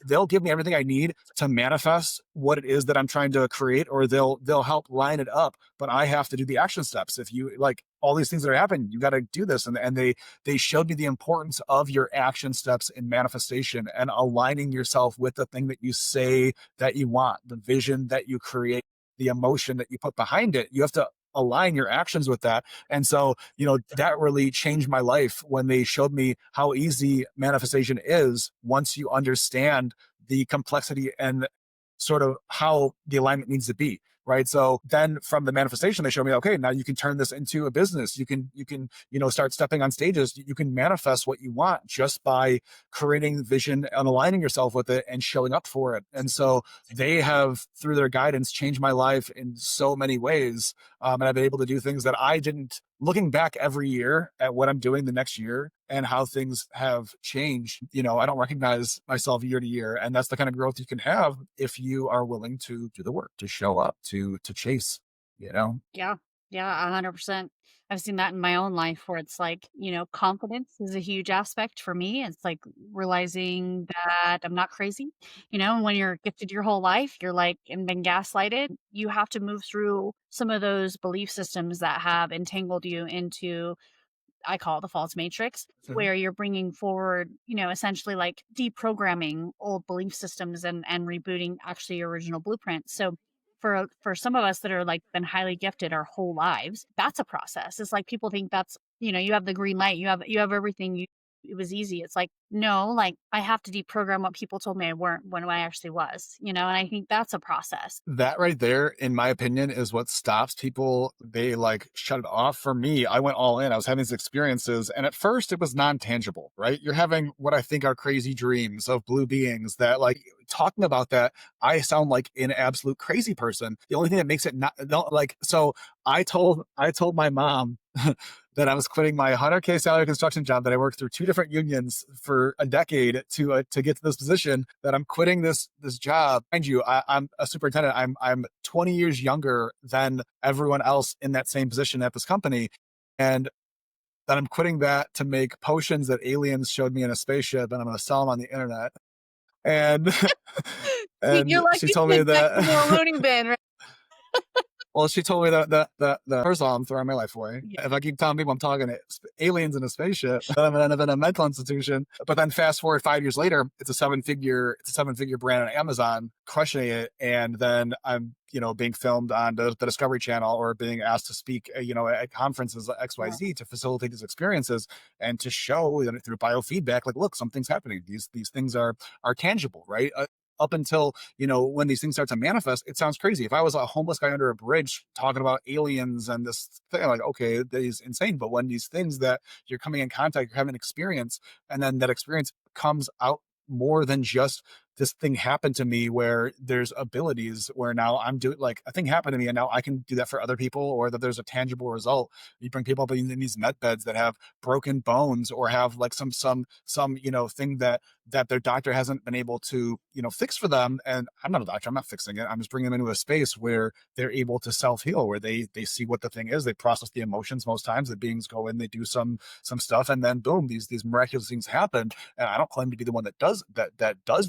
they'll give me everything I need to manifest what it is that I'm trying to create, or they'll help line it up. But I have to do the action steps. If you like all these things that are happening, you got to do this. And they showed me the importance of your action steps in manifestation and aligning yourself with the thing that you say that you want, the vision that you create, the emotion that you put behind it. You have to align your actions with that. And so, that really changed my life when they showed me how easy manifestation is once you understand the complexity and sort of how the alignment needs to be. Right. So then from the manifestation, they showed me, okay, now you can turn this into a business. You can, start stepping on stages. You can manifest what you want just by creating vision and aligning yourself with it and showing up for it. And so they have, through their guidance, changed my life in so many ways. And I've been able to do things that I didn't, looking back every year at what I'm doing the next year and how things have changed, I don't recognize myself year to year. And that's the kind of growth you can have if you are willing to do the work, to show up, to chase, you know? Yeah. Yeah, 100%. I've seen that in my own life where it's like, confidence is a huge aspect for me. It's like realizing that I'm not crazy. When you're gifted your whole life, you're like, and been gaslighted, you have to move through some of those belief systems that have entangled you into, I call it the false matrix, Mhm. where you're bringing forward, essentially like deprogramming old belief systems and rebooting actually your original blueprint. So for some of us that are like been highly gifted our whole lives, that's a process. It's like people think that's, you have the green light, you have everything, it was easy. It's like, no, like I have to deprogram what people told me I weren't when I actually was, and I think that's a process. That right there, in my opinion, is what stops people. They like shut it off. For me, I went all in. I was having these experiences, and at first it was non tangible, right? You're having what I think are crazy dreams of blue beings that, like, talking about that, I sound like an absolute crazy person. The only thing that makes it not, no, like, so I told my mom that I was quitting my 100K salary construction job that I worked through two different unions for a decade to get to this position. That I'm quitting this job. Mind you, I'm a superintendent. I'm 20 years younger than everyone else in that same position at this company, and that I'm quitting that to make potions that aliens showed me in a spaceship, and I'm going to sell them on the internet. And You're and she lucky told me to check that into a loading bin, right? Well, she told me that first of all, I'm throwing my life away. Yeah. If I keep telling people I'm talking to aliens in a spaceship, then I'm gonna end up in a mental institution. But then fast forward 5 years later, it's a 7 figure brand on Amazon, crushing it, and then I'm being filmed on the Discovery Channel or being asked to speak, at conferences Wow. XYZ to facilitate these experiences and to show that through biofeedback, like, look, something's happening. These things are tangible, right? Up until when these things start to manifest, it sounds crazy. If I was a homeless guy under a bridge talking about aliens and this thing, I'm like, okay, that is insane. But when these things that you're coming in contact, you're having an experience, and then that experience comes out more than just this thing happened to me, where there's abilities where now I'm doing, like, a thing happened to me and now I can do that for other people, or that there's a tangible result. You bring people up in these med beds that have broken bones or have like some thing that their doctor hasn't been able to fix for them, and I'm not a doctor, I'm not fixing it, I'm just bringing them into a space where they're able to self-heal, where they see what the thing is, they process the emotions. Most times the beings go in, they do some stuff, and then boom, these miraculous things happen. And I don't claim to be the one that does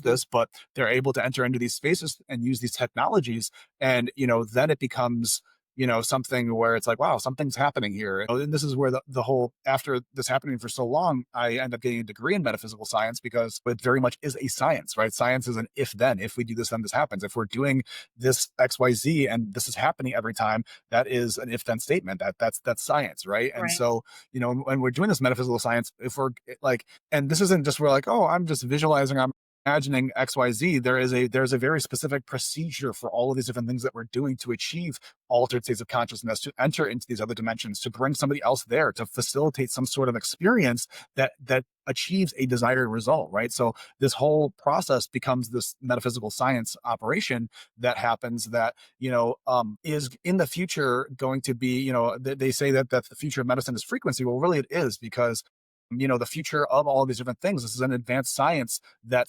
this, but they're able to enter into these spaces and use these technologies, and then it becomes something where it's like, wow, something's happening here. And this is where the whole, after this happening for so long, I end up getting a degree in metaphysical science, because it very much is a science, right? Science is an if then. If we do this, then this happens. If we're doing this XYZ and this is happening every time, that is an if then statement. That's science, right? And Right. so, when we're doing this metaphysical science, if we're like, and this isn't just, we're like, oh, I'm just visualizing, I'm imagining XYZ, there's a very specific procedure for all of these different things that we're doing to achieve altered states of consciousness, to enter into these other dimensions, to bring somebody else there, to facilitate some sort of experience that achieves a desired result, right? So this whole process becomes this metaphysical science operation that happens, that is in the future going to be, they say that the future of medicine is frequency. Well, really it is, because the future of all of these different things, this is an advanced science, that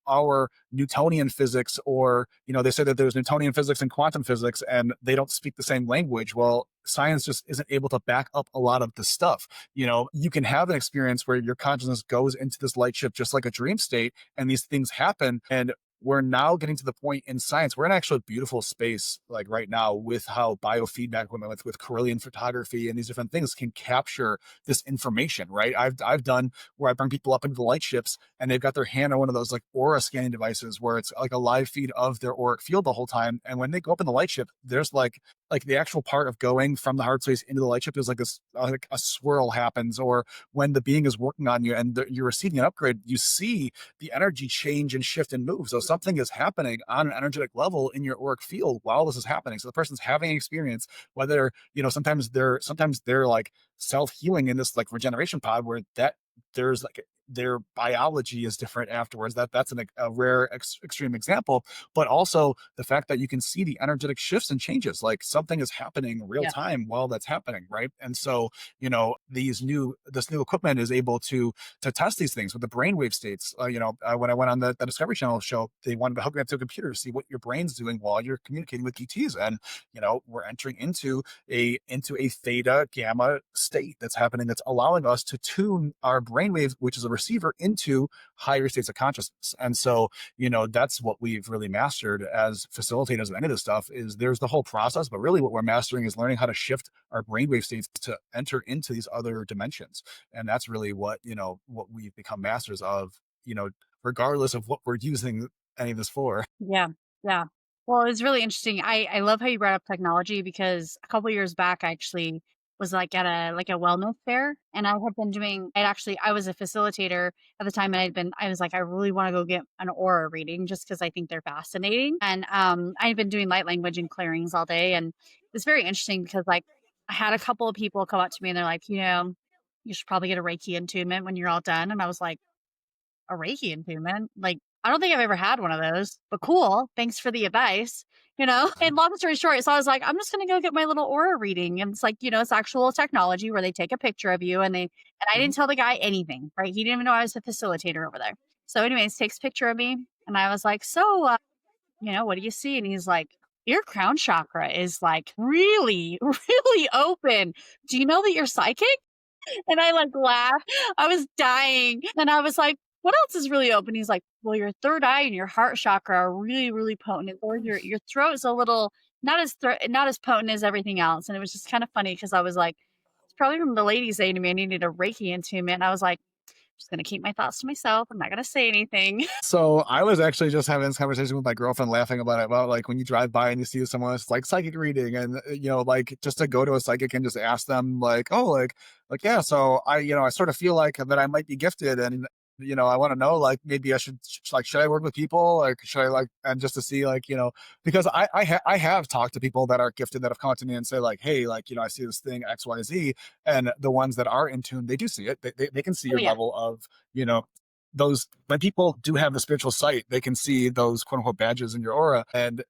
our Newtonian physics, or they say that there's Newtonian physics and quantum physics, and they don't speak the same language. Well, science just isn't able to back up a lot of the stuff. You can have an experience where your consciousness goes into this light ship just like a dream state, and these things happen. And we're now getting to the point in science, we're in actually a beautiful space, like right now, with how biofeedback, with Correllian photography and these different things, can capture this information, right? I've done where I bring people up into the light ships, and they've got their hand on one of those like aura scanning devices, where it's like a live feed of their auric field the whole time. And when they go up in the light ship, there's like the actual part of going from the hard space into the light ship, there's like this, like a swirl happens. Or when the being is working on you and you're receiving an upgrade, you see the energy change and shift and move. So something is happening on an energetic level in your auric field while this is happening. So the person's having an experience, whether sometimes they're like self-healing in this like regeneration pod, where that there's like their biology is different afterwards. That's a rare extreme example. But also the fact that you can see the energetic shifts and changes, like something is happening real Yeah. time while that's happening, right? And so this new equipment is able to test these things with the brainwave states. When I went on the Discovery Channel show, they wanted to hook me up to a computer to see what your brain's doing while you're communicating with ETs. And we're entering into a theta gamma state that's happening, that's allowing us to tune our brainwave, which is a receiver, into higher states of consciousness. And so that's what we've really mastered as facilitators of any of this stuff. Is there's the whole process, but really what we're mastering is learning how to shift our brainwave states to enter into these other dimensions. And that's really what we've become masters of, regardless of what we're using any of this for. Yeah, yeah. Well, it's really interesting. I love how you brought up technology, because a couple years back, I actually was like at a wellness fair, and I had been doing. I was a facilitator at the time, and I was like, I really want to go get an aura reading, just because I think they're fascinating. And I had been doing light language and clearings all day, and it's very interesting because like I had a couple of people come up to me and they're like, you should probably get a Reiki attunement when you're all done, and I was like, a Reiki attunement? Like, I don't think I've ever had one of those, but cool. Thanks for the advice, And long story short, so I was like, I'm just gonna go get my little aura reading. And it's like, it's actual technology where they take a picture of you, and I Mhm. didn't tell the guy anything, right? He didn't even know I was a facilitator over there. So, anyways, takes a picture of me, and I was like, so what do you see? And he's like, your crown chakra is like really, really open. Do you know that you're psychic? And I like laughed. I was dying. And I was like, what else is really open? He's like, well, your third eye and your heart chakra are really, really potent. Or your throat is a little, not as potent as everything else, and it was just kind of funny because I was like, it's probably from the lady saying to me I needed a Reiki attunement, and I was like, just gonna keep my thoughts to myself. I'm not gonna say anything. So I was actually just having this conversation with my girlfriend, laughing about it, about like when you drive by and you see someone that's like psychic reading, and like just to go to a psychic and just ask them like, oh, like yeah, so I sort of feel like that I might be gifted, and I want to know like maybe I should I work with people, like should I like, and just to see like because I have talked to people that are gifted that have come up to me and say like, hey, like I see this thing XYZ, and the ones that are in tune, they do see it, they can see Oh your yeah, level of you know those. When people do have the spiritual sight, they can see those quote unquote badges in your aura. And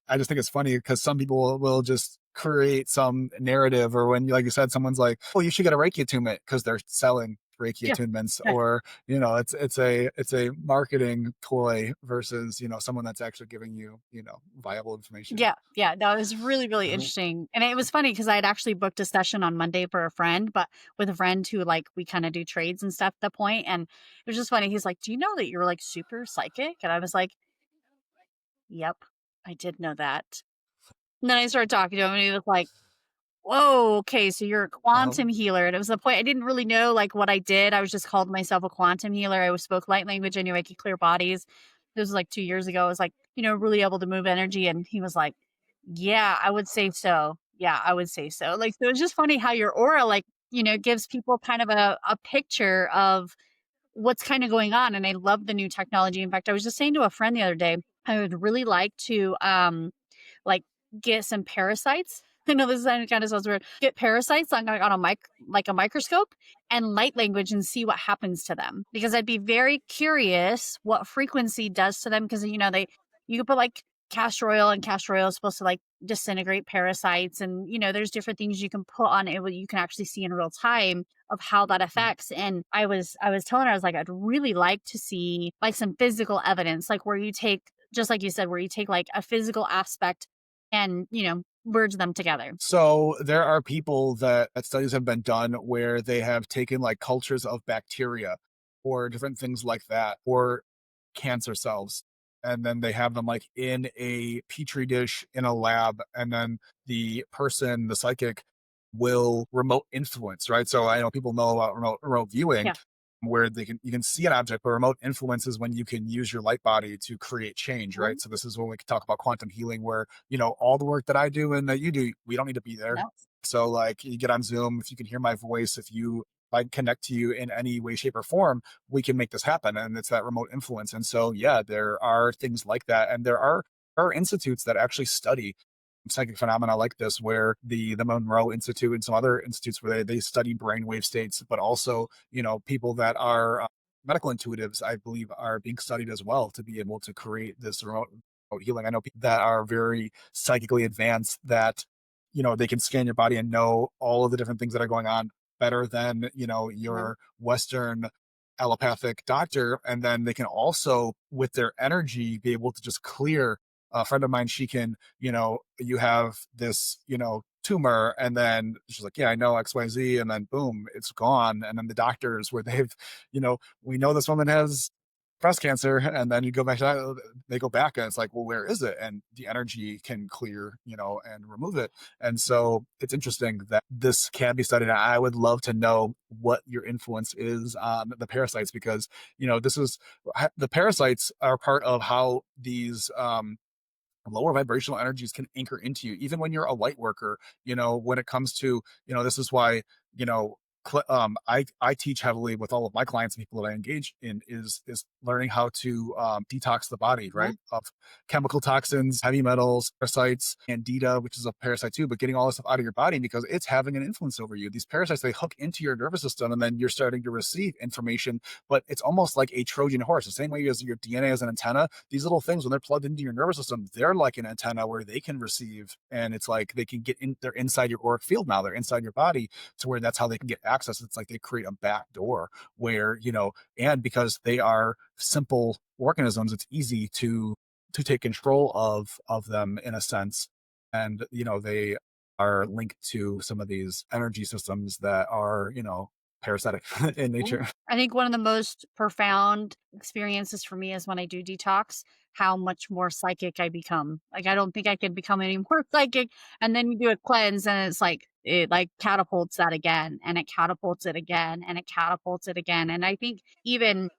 I just think it's funny because some people will just create some narrative, or when, like you said, someone's like, "Oh, you should get a Reiki attunement," because they're selling Reiki yeah, attunements, yeah. or it's a marketing ploy versus someone that's actually giving you viable information. Yeah, yeah, that was really, really Mhm. interesting, and it was funny because I had actually booked a session on Monday for a friend, but with a friend who, like, we kinda do trades and stuff at the point, and it was just funny, he's like, "Do you know that you're, like, super psychic?" And I was like, "Yep, I did know that." And then I started talking to him, and he was like, whoa, okay, so you're a quantum Um, healer, and it was the point I didn't really know, like, what I did, I was just called myself a quantum healer, I was spoke light language, I knew I could clear bodies. This was, like, 2 years ago, I was, like, really able to move energy, and he was like, "Yeah, I would say so. Yeah, I would say so." Like, so it's just funny how your aura, like, gives people kind of a picture of what's kinda going on, and I love the new technology. In fact, I was just saying to a friend the other day, I would really like to, like, get some parasites. I know this kinda sounds weird. Get parasites on a like a microscope and light language and see what happens to them, because I'd be very curious what frequency does to them, because you could put, like, castor oil, and castor oil is supposed to, like, disintegrate parasites, and, there's different things you can put on it, what you can actually see in real time of how that affects. And I was telling her, I was like, I'd really like to see, like, some physical evidence, like, where you take, just like you said, where you take, like, a physical aspect and, merge them together. So there are people that studies have been done where they have taken like cultures of bacteria or different things like that, or cancer cells, and then they have them like in a petri dish in a lab, and then the person, the psychic, will remote influence, right? So I know people know about remote viewing, Yeah. where you can see an object, but remote influence is when you can use your light body to create change, Mhm. right? So this is when we can talk about quantum healing, where all the work that I do and that you do, we don't need to be there. No. So like you get on Zoom, if you can hear my voice, if I connect to you in any way, shape, or form, we can make this happen. And it's that remote influence. And so yeah, there are things like that. And there are institutes that actually study psychic phenomena like this, where the Monroe Institute and some other institutes where they study brainwave states, but also people that are medical intuitives, I believe, are being studied as well to be able to create this remote healing. I know people that are very psychically advanced, that they can scan your body and know all of the different things that are going on better than Mhm. your Western allopathic doctor. And then they can also, with their energy, be able to just clear. A friend of mine, she can, you have this, tumor, and then she's like, yeah, I know XYZ, and then boom, it's gone. And then the doctors, where they've, we know this woman has breast cancer, and then you go back to that, they go back and it's like, well, where is it? And the energy can clear, and remove it. And so it's interesting that this can be studied. I would love to know what your influence is on the parasites, because this is, the parasites are part of how these lower vibrational energies can anchor into you, even when you're a light worker. When it comes to, this is why, you know I teach heavily with all of my clients and people that I engage in, is learning how to detox the body, right, Mhm. of chemical toxins, heavy metals, parasites, candida, which is a parasite too, but getting all this stuff out of your body because it's having an influence over you. These parasites, they hook into your nervous system, and then you're starting to receive information, but it's almost like a Trojan horse. The same way as your DNA as an antenna, these little things, when they're plugged into your nervous system, they're like an antenna where they can receive, and it's like they can get in, they're inside your auric field now, they're inside your body, to where that's how they can get access. It's like they create a back door where, and because they are simple organisms, it's easy to take control of them in a sense. And, they are linked to some of these energy systems that are, parasitic in Mhm. nature. I think one of the most profound experiences for me is when I do detox, how much more psychic I become. Like, I don't think I could become any more psychic. And then you do a cleanse, and it's like, it like catapults that again, and it catapults it again, and it catapults it again. And I think even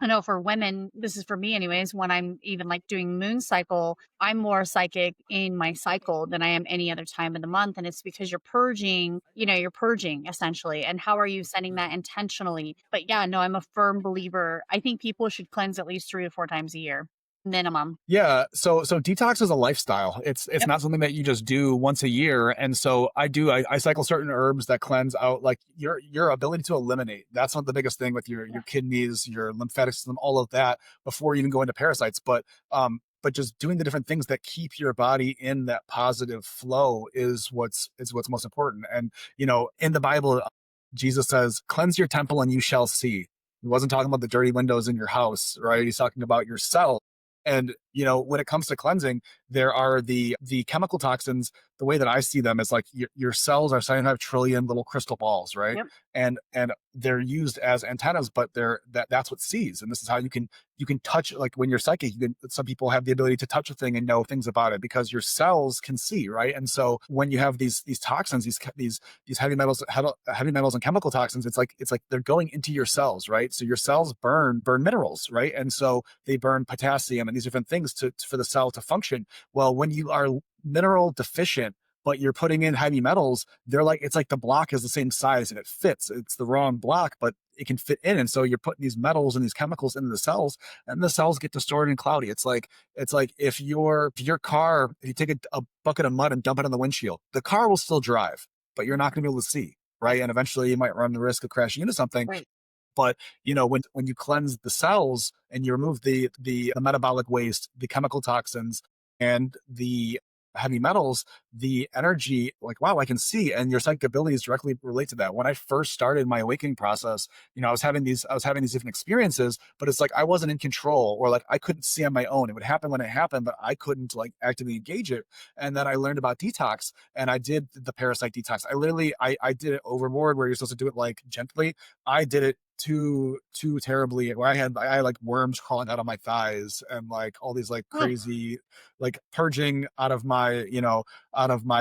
I know for women, this is for me anyways, when I'm even like doing moon cycle, I'm more psychic in my cycle than I am any other time in the month. And it's because you're purging, you're purging essentially. And how are you sending that intentionally? But yeah, no, I'm a firm believer. I think people should cleanse at least 3 to 4 times a year, minimum. Yeah, so detox is a lifestyle. It's Yep. not something that you just do once a year. And so I cycle certain herbs that cleanse out like your ability to eliminate. That's not the biggest thing with your kidneys, your lymphatic system, all of that before you even go into parasites. But just doing the different things that keep your body in that positive flow is what's most important. And in the Bible, Jesus says, "Cleanse your temple and you shall see." He wasn't talking about the dirty windows in your house, right? He's talking about yourself. And when it comes to cleansing, there are the chemical toxins. The way that I see them is like your cells are 75 trillion little crystal balls, right? Yep. And they're used as antennas, but that's what sees. And this is how you can touch, like when you're psychic, some people have the ability to touch a thing and know things about it because your cells can see, right? And so when you have these toxins, these heavy metals and chemical toxins, it's like they're going into your cells, right? So your cells burn minerals, right? And so they burn potassium and these different things for the cell to function. Well, when you are mineral deficient, but you're putting in heavy metals, it's like the block is the same size and it fits. It's the wrong block, but it can fit in. And so you're putting these metals and these chemicals into the cells, and the cells get distorted and cloudy. It's like if your car, if you take a bucket of mud and dump it on the windshield, the car will still drive, but you're not going to be able to see, right? And eventually you might run the risk of crashing into something. Right. But when you cleanse the cells and you remove the metabolic waste, the chemical toxins, and the heavy metals, the energy, like, wow, I can see, and your psychic abilities directly relate to that. When I first started my awakening process, I was having these different experiences, but it's like I wasn't in control, or like I couldn't see on my own. It would happen when it happened, but I couldn't like actively engage it. And then I learned about detox, and I did the parasite detox. I did it overboard, where you're supposed to do it like gently. I did it too terribly, where I had like worms crawling out of my thighs and like all these like Ugh. crazy like purging out of my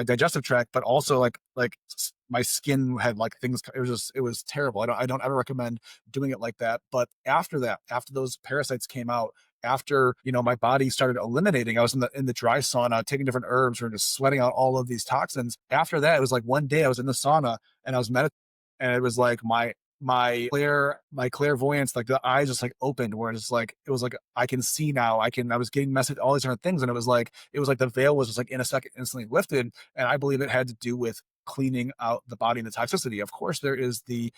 digestive tract, but also my skin had like things. It was terrible. I don't ever recommend doing it like that. But after that, after those parasites came out, after my body started eliminating, I was in the dry sauna taking different herbs or just sweating out all of these toxins. After that, it was like one day I was in the sauna and I was meditating, and it was like my clairvoyance, like the eyes just like opened, where it was like I can see now. I was getting message, all these different things, and it was like the veil was just like in a second instantly lifted. And I believe it had to do with cleaning out the body and the toxicity. Of course, there is the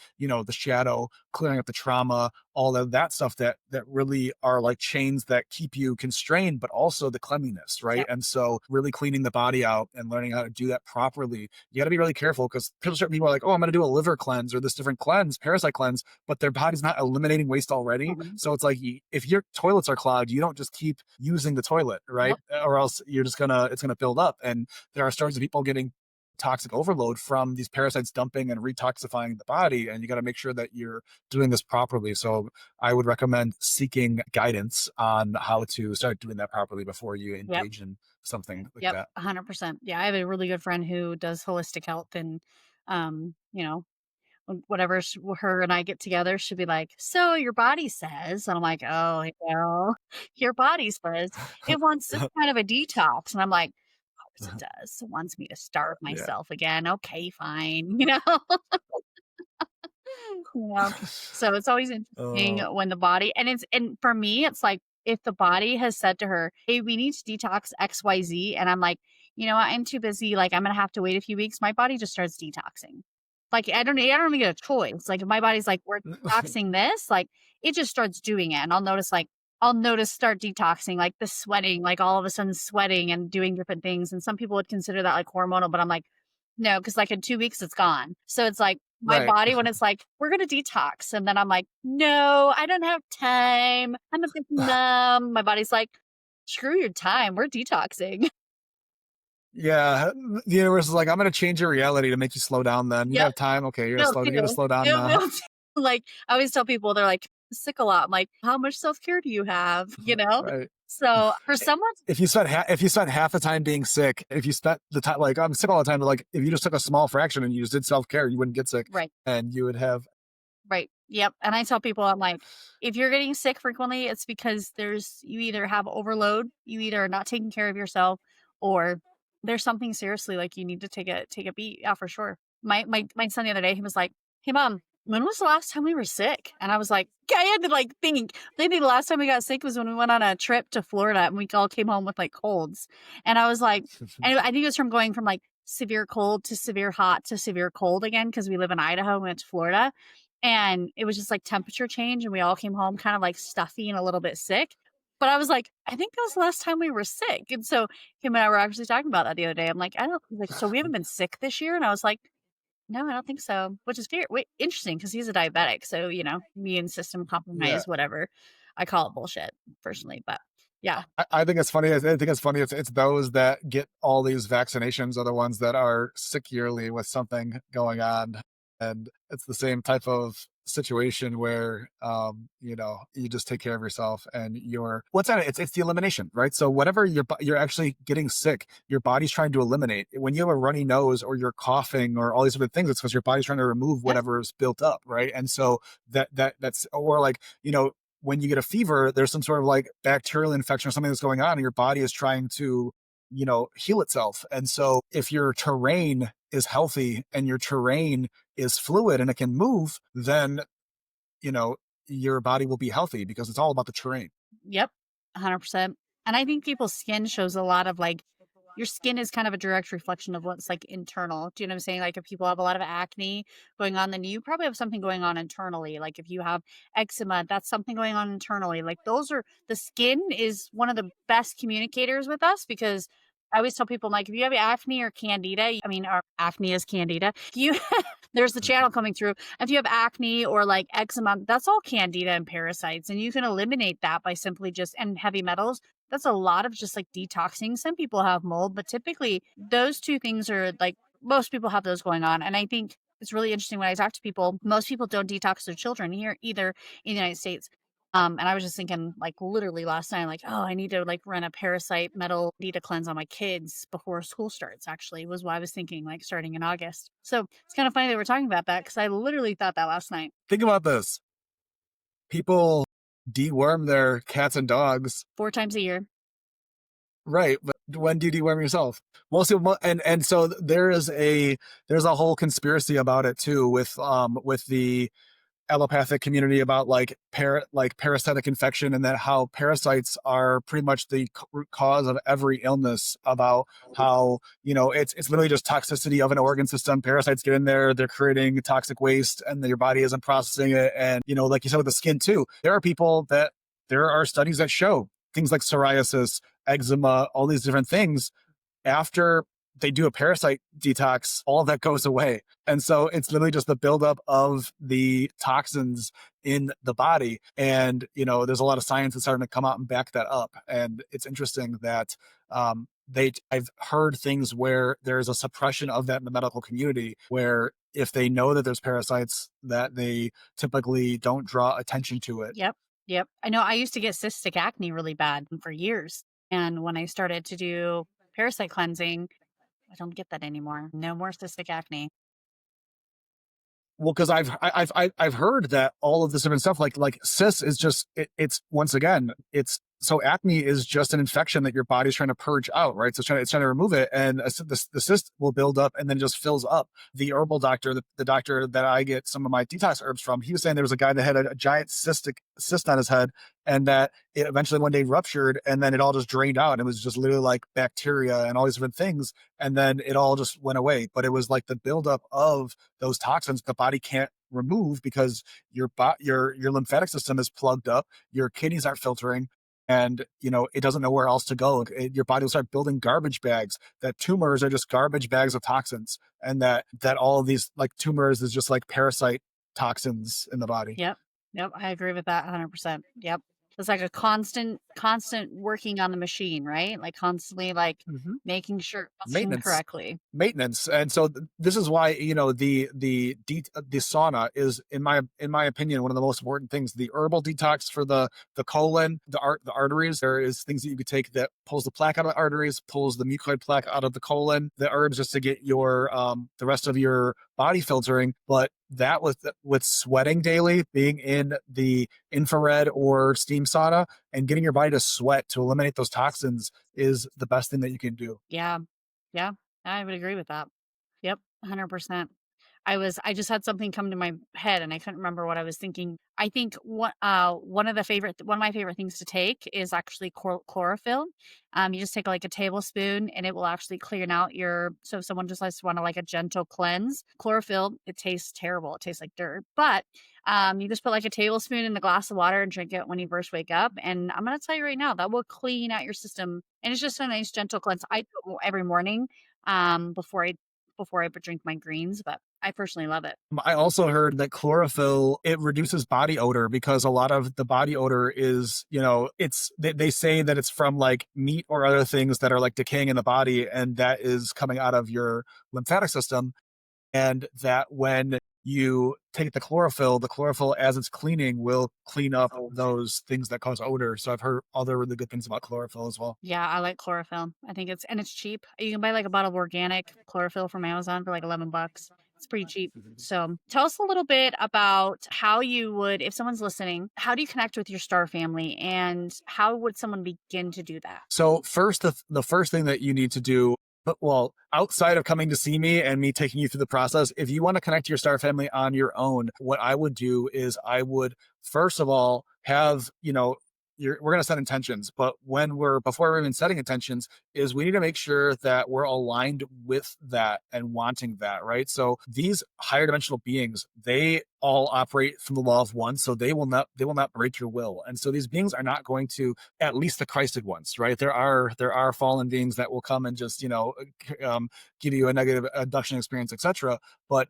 shadow, clearing up the trauma, all of that stuff that really are like chains that keep you constrained, but also the cleanliness, right? Yep. And so really cleaning the body out and learning how to do that properly. You got to be really careful, because certain people are like, oh, I'm going to do a liver cleanse or this different cleanse, parasite cleanse, but their body's not eliminating waste already. Mhm. So it's like, if your toilets are clogged, you don't just keep using the toilet, right? Nope. Or else it's gonna build up. And there are stories of people getting toxic overload from these parasites dumping and retoxifying the body, and you got to make sure that you're doing this properly. So I would recommend seeking guidance on how to start doing that properly before you Yep. engage in something like Yep. that. 100%. Yeah. I have a really good friend who does holistic health, and, um, you know, whatever her and I get together, she'll be like, "So your body says," and I'm like, "Oh, your body says it wants this kind of a detox," and I'm like, "Of course it does. It wants me to starve Yeah. myself again. Okay, fine," Yeah. So it's always interesting uh, when the body, and for me, it's like if the body has said to her, "Hey, we need to detox XYZ," and I'm like, "You know what? I'm too busy. Like, I'm gonna have to wait a few weeks." My body just starts detoxing. Like, I don't even get a choice. Like, if my body's like, "We're detoxing this," like, it just starts doing it, and I'll notice start detoxing, like the sweating, like all of a sudden sweating and doing different things. And some people would consider that like hormonal, but I'm like, no, because like in 2 weeks it's gone. So it's like my right. body when it's like, we're gonna detox. And then I'm like, no, I don't have time. I'm a bit numb. My body's like, screw your time. We're detoxing. Yeah, the universe is like, I'm gonna change your reality to make you slow down. Then you Yep. have time. Okay, Will you're gonna do. slow down It now. will do. Like, I always tell people, they're like, "Sick a lot." I'm like, "How much self-care do you have?" You know? Right. So, for someone If you spent half the time being sick, if you spent the time like I'm sick all the time, but like if you just took a small fraction and you just did self care, you wouldn't get sick, Right. and you would have Right. Yep. And I tell people, I'm like, if you're getting sick frequently, it's because you either have overload, you either are not taking care of yourself, or there's something seriously like you need to take a beat. Yeah, for sure. My son the other day, he was like, "Hey mom, when was the last time we were sick?" And I was like, I had to like think. Maybe the last time we got sick was when we went on a trip to Florida and we all came home with like colds. And I was like, and I think it was from going from like severe cold to severe hot to severe cold again because we live in Idaho and went to Florida. And it was just like temperature change, and we all came home kind of like stuffy and a little bit sick. But I was like, I think that was the last time we were sick. And so him and I were actually talking about that the other day. I'm like, I don't he's like, so we haven't been sick this year. And I was like, no, I don't think so. Which is very interesting because he's a diabetic. So, immune system yeah. compromise, whatever. I call it bullshit personally. But yeah. I think it's funny. I think it's funny. It's those that get all these vaccinations are the ones that are sick yearly with something going on, and it's the same type of situation where you just take care of yourself and you're what's that? It's the elimination, right? So whatever you're actually getting sick, your body's trying to eliminate. When you have a runny nose or you're coughing or all these other things, it's because your body's trying to remove Yep. whatever is built up, right? And so that's or like when you get a fever, there's some sort of like bacterial infection or something that's going on, and your body is trying to, heal itself. And so if your terrain is healthy and your terrain is fluid and it can move, then, you know, your body will be healthy because it's all about the terrain. Yep, 100%. And I think people's skin shows a lot of like your skin is kind of a direct reflection of what's like internal. Do you know what I'm saying? Like if people have a lot of acne going on, then you probably have something going on internally. Like if you have eczema, that's something going on internally. Like the skin is one of the best communicators with us because I always tell people, like, if you have acne or candida, I mean, our acne is candida. If you, there's the channel coming through. If you have acne or like eczema, that's all candida and parasites. And you can eliminate that by simply and heavy metals. That's a lot of just like detoxing. Some people have mold, but typically those two things are like most people have those going on. And I think it's really interesting when I talk to people, most people don't detox their children here either in the United States. And I was just thinking, like, literally last night, like, oh, I need to like run a parasite metal Vita cleanse on my kids before school starts. Actually, was what I was thinking, like starting in August. So it's kind of funny that we're talking about that because I literally thought that last night. Think about this. People deworm their cats and dogs. 4 times a year. Right, but when do you deworm yourself? Mostly, and so there's a whole conspiracy about it too, with the allopathic community about like parasitic infection, and that how parasites are pretty much the root cause of every illness. About how it's literally just toxicity of an organ system. Parasites get in there, they're creating toxic waste, and your body isn't processing it. And like you said with the skin too, there are studies that show things like psoriasis, eczema, all these different things after they do a parasite detox, all of that goes away. And so it's literally just the buildup of the toxins in the body. And, there's a lot of science that's starting to come out and back that up. And it's interesting that I've heard things where there's a suppression of that in the medical community, where if they know that there's parasites, that they typically don't draw attention to it. Yep. Yep. I know I used to get cystic acne really bad for years. And when I started to do parasite cleansing, I don't get that anymore. No more cystic acne. Well, because I've heard that all of this different stuff, like cyst is just it's once again it's so acne is just an infection that your body's trying to purge out, right? So it's trying to remove it, and the cyst will build up and then just fills up. The herbal doctor, the doctor that I get some of my detox herbs from, he was saying there was a guy that had a giant cyst on his head, and that it eventually one day ruptured, and then it all just drained out. And it was just literally like bacteria and all these different things, and then it all just went away. But it was like the buildup of those toxins the body can't remove because your lymphatic system is plugged up, your kidneys aren't filtering, and it doesn't know where else to go. Your body will start building garbage bags. That tumors are just garbage bags of toxins, and that all of these like tumors is just like parasite toxins in the body. Yep. Yep. I agree with that 100%. Yep. It's like a constant working on the machine, right? Like constantly like Mhm. making sure it's functioning Maintenance. correctly. Maintenance. And so this is why, the sauna is, in my opinion, one of the most important things. The herbal detox for the colon, the arteries. There is things that you could take that pulls the plaque out of the arteries, pulls the mucoid plaque out of the colon. The herbs just to get your the rest of your body filtering. But that with sweating daily, being in the infrared or steam sauna and getting your body to sweat to eliminate those toxins is the best thing that you can do. Yeah. Yeah. I would agree with that. Yep, 100%. I just had something come to my head and I couldn't remember what I was thinking. I think one of my favorite things to take is actually chlorophyll. You just take like a tablespoon and it will actually clean out your so if someone just likes to want to like a gentle cleanse, chlorophyll, it tastes terrible. It tastes like dirt. But you just put like a tablespoon in a glass of water and drink it when you first wake up. And I'm gonna tell you right now, that will clean out your system. And it's just a nice gentle cleanse. I do it every morning before I drink my greens, but I personally love it. I also heard that chlorophyll, it reduces body odor because a lot of the body odor is, they say that it's from like meat or other things that are like decaying in the body, and that is coming out of your lymphatic system. And that when you take the chlorophyll as it's cleaning will clean up those things that cause odor. So I've heard other really good things about chlorophyll as well. Yeah, I like chlorophyll. I think it's cheap. You can buy like a bottle of organic chlorophyll from Amazon for like 11 bucks. It's pretty cheap. So, tell us a little bit about how you would, if someone's listening, how do you connect with your star family and how would someone begin to do that? So first, the first thing that you need to do, but well, outside of coming to see me and me taking you through the process, if you want to connect to your star family on your own, what I would do is I would first of all have, we're going to set intentions, but before we're even setting intentions, is we need to make sure that we're aligned with that and wanting that, right? So these higher dimensional beings, they all operate from the law of one, so they will not break your will. And so these beings are not going to, at least the Christed ones, right? There are fallen beings that will come and just give you a negative abduction experience, etc. But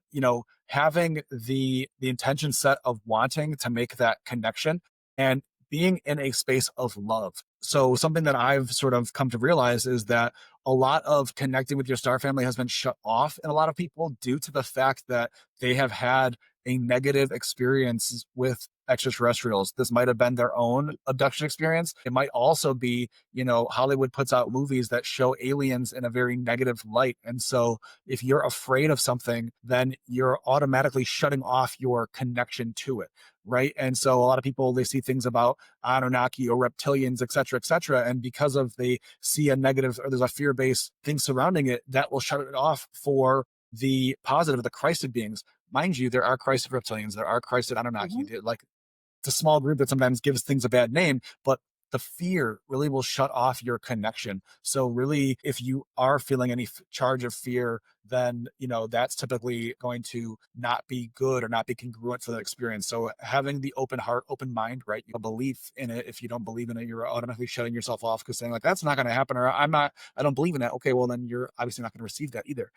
having the intention set of wanting to make that connection and being in a space of love. So something that I've sort of come to realize is that a lot of connecting with your star family has been shut off in a lot of people due to the fact that they have had a negative experience with extraterrestrials. This might have been their own abduction experience. It might also be, Hollywood puts out movies that show aliens in a very negative light. And so if you're afraid of something, then you're automatically shutting off your connection to it. Right. And so a lot of people, they see things about Anunnaki or reptilians, et cetera, et cetera. And because of they see a negative or there's a fear based thing surrounding it, that will shut it off for the positive, the Christed beings. Mind you, there are Christed reptilians, there are Christed Anunnaki. Mhm. Like, it's a small group that sometimes gives things a bad name, but the fear really will shut off your connection. So really, if you are feeling any charge of fear, then that's typically going to not be good or not be congruent for the experience. So having the open heart, open mind, right? A belief in it. If you don't believe in it, you're automatically shutting yourself off because saying like that's not going to happen, or I don't believe in that. Okay, well then you're obviously not going to receive that either.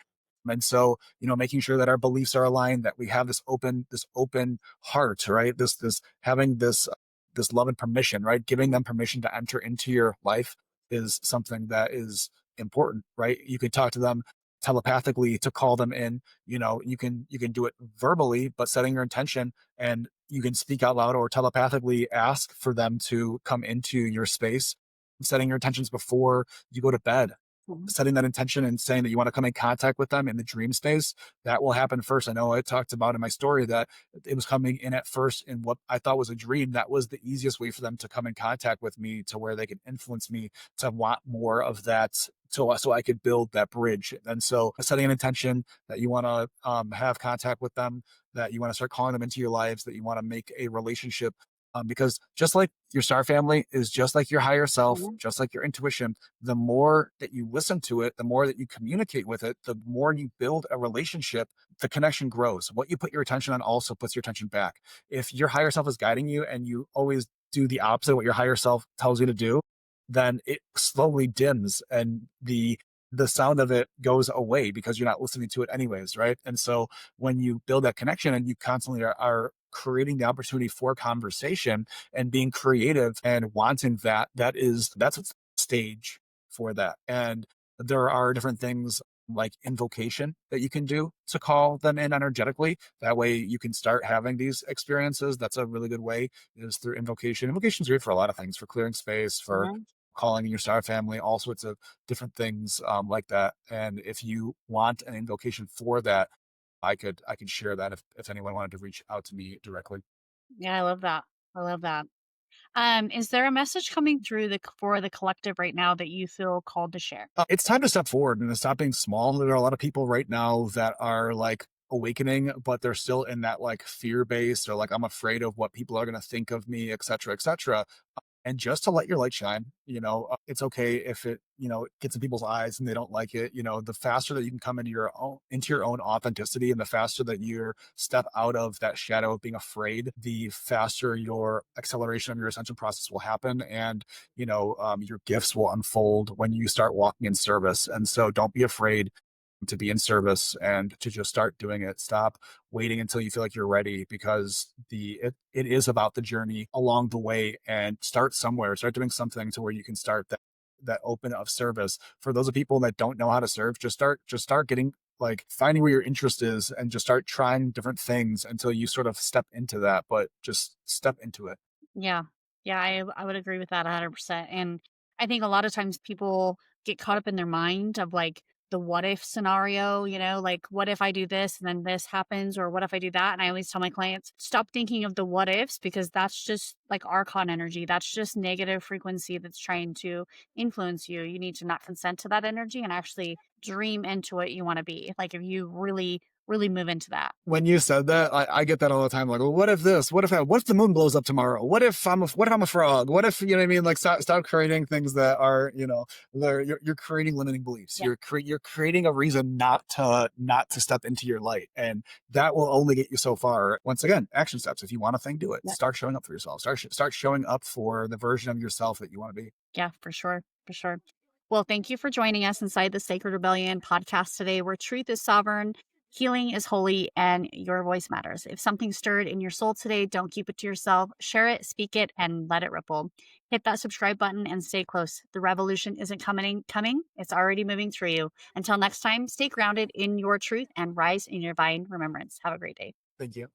And so, making sure that our beliefs are aligned, that we have this open heart, right? This having this love and permission, right? Giving them permission to enter into your life is something that is important, right? You can talk to them telepathically to call them in. You can do it verbally, but setting your intention, and you can speak out loud or telepathically ask for them to come into your space. Setting your intentions before you go to bed, Mhm. setting that intention and saying that you want to come in contact with them in the dream space, that will happen first. I know I talked about in my story that it was coming in at first in what I thought was a dream. That was the easiest way for them to come in contact with me, to where they could influence me to want more of that, so I could build that bridge. And so setting an intention that you want to have contact with them, that you want to start calling them into your lives, that you want to make a relationship. Because just like your star family is just like your higher self, Mhm. just like your intuition, the more that you listen to it, the more that you communicate with it, the more you build a relationship, the connection grows. What you put your attention on also puts your attention back. If your higher self is guiding you and you always do the opposite of what your higher self tells you to do, then it slowly dims and the sound of it goes away because you're not listening to it anyways, right? And so when you build that connection and you constantly are creating the opportunity for conversation and being creative and wanting that, that's what's stage for that. And there are different things like invocation that you can do to call them in energetically. That way you can start having these experiences. That's a really good way, is through invocation. Invocation is great for a lot of things, for clearing space, for Mhm. calling in your star family, all sorts of different things like that. And if you want an invocation for that, I could share that if anyone wanted to reach out to me directly. Yeah, I love that. I love that. Is there a message coming through for the collective right now that you feel called to share? It's time to step forward and to stop being small. There are a lot of people right now that are like awakening, but they're still in that like fear base, or like, I'm afraid of what people are going to think of me, et cetera, et cetera. And just to let your light shine, it's okay if it, gets in people's eyes and they don't like it. The faster that you can come into your own authenticity, and the faster that you step out of that shadow of being afraid, the faster your acceleration of your ascension process will happen. And your gifts will unfold when you start walking in service. And so don't be afraid to be in service and to just start doing it. Stop waiting until you feel like you're ready, because it is about the journey along the way, and start somewhere. Start doing something to where you can start that open of service. For those of people that don't know how to serve, just start getting, like, finding where your interest is, and just start trying different things until you sort of step into that, but just step into it. Yeah. Yeah, I would agree with that 100%. And I think a lot of times people get caught up in their mind of like the what if scenario, like what if I do this and then this happens, or what if I do that? And I always tell my clients, stop thinking of the what ifs, because that's just like archon energy. That's just negative frequency that's trying to influence you. You need to not consent to that energy and actually dream into what you want to be. Like if you really, really move into that. When you said that, I get that all the time. Like, well, what if this? What if the moon blows up tomorrow? What if I'm a frog? What if, you know what I mean? Like, stop creating things that are, you're creating limiting beliefs. Yeah. You're creating a reason not to step into your light, and that will only get you so far. Once again, action steps. If you want a thing, do it. Yeah. Start showing up for yourself. Start showing up for the version of yourself that you want to be. Yeah, for sure. For sure. Well, thank you for joining us inside the Sacred Rebellion podcast today, where truth is sovereign, healing is holy, and your voice matters. If something stirred in your soul today, don't keep it to yourself. Share it, speak it, and let it ripple. Hit that subscribe button and stay close. The revolution isn't coming. It's already moving through you. Until next time, stay grounded in your truth and rise in your divine remembrance. Have a great day. Thank you.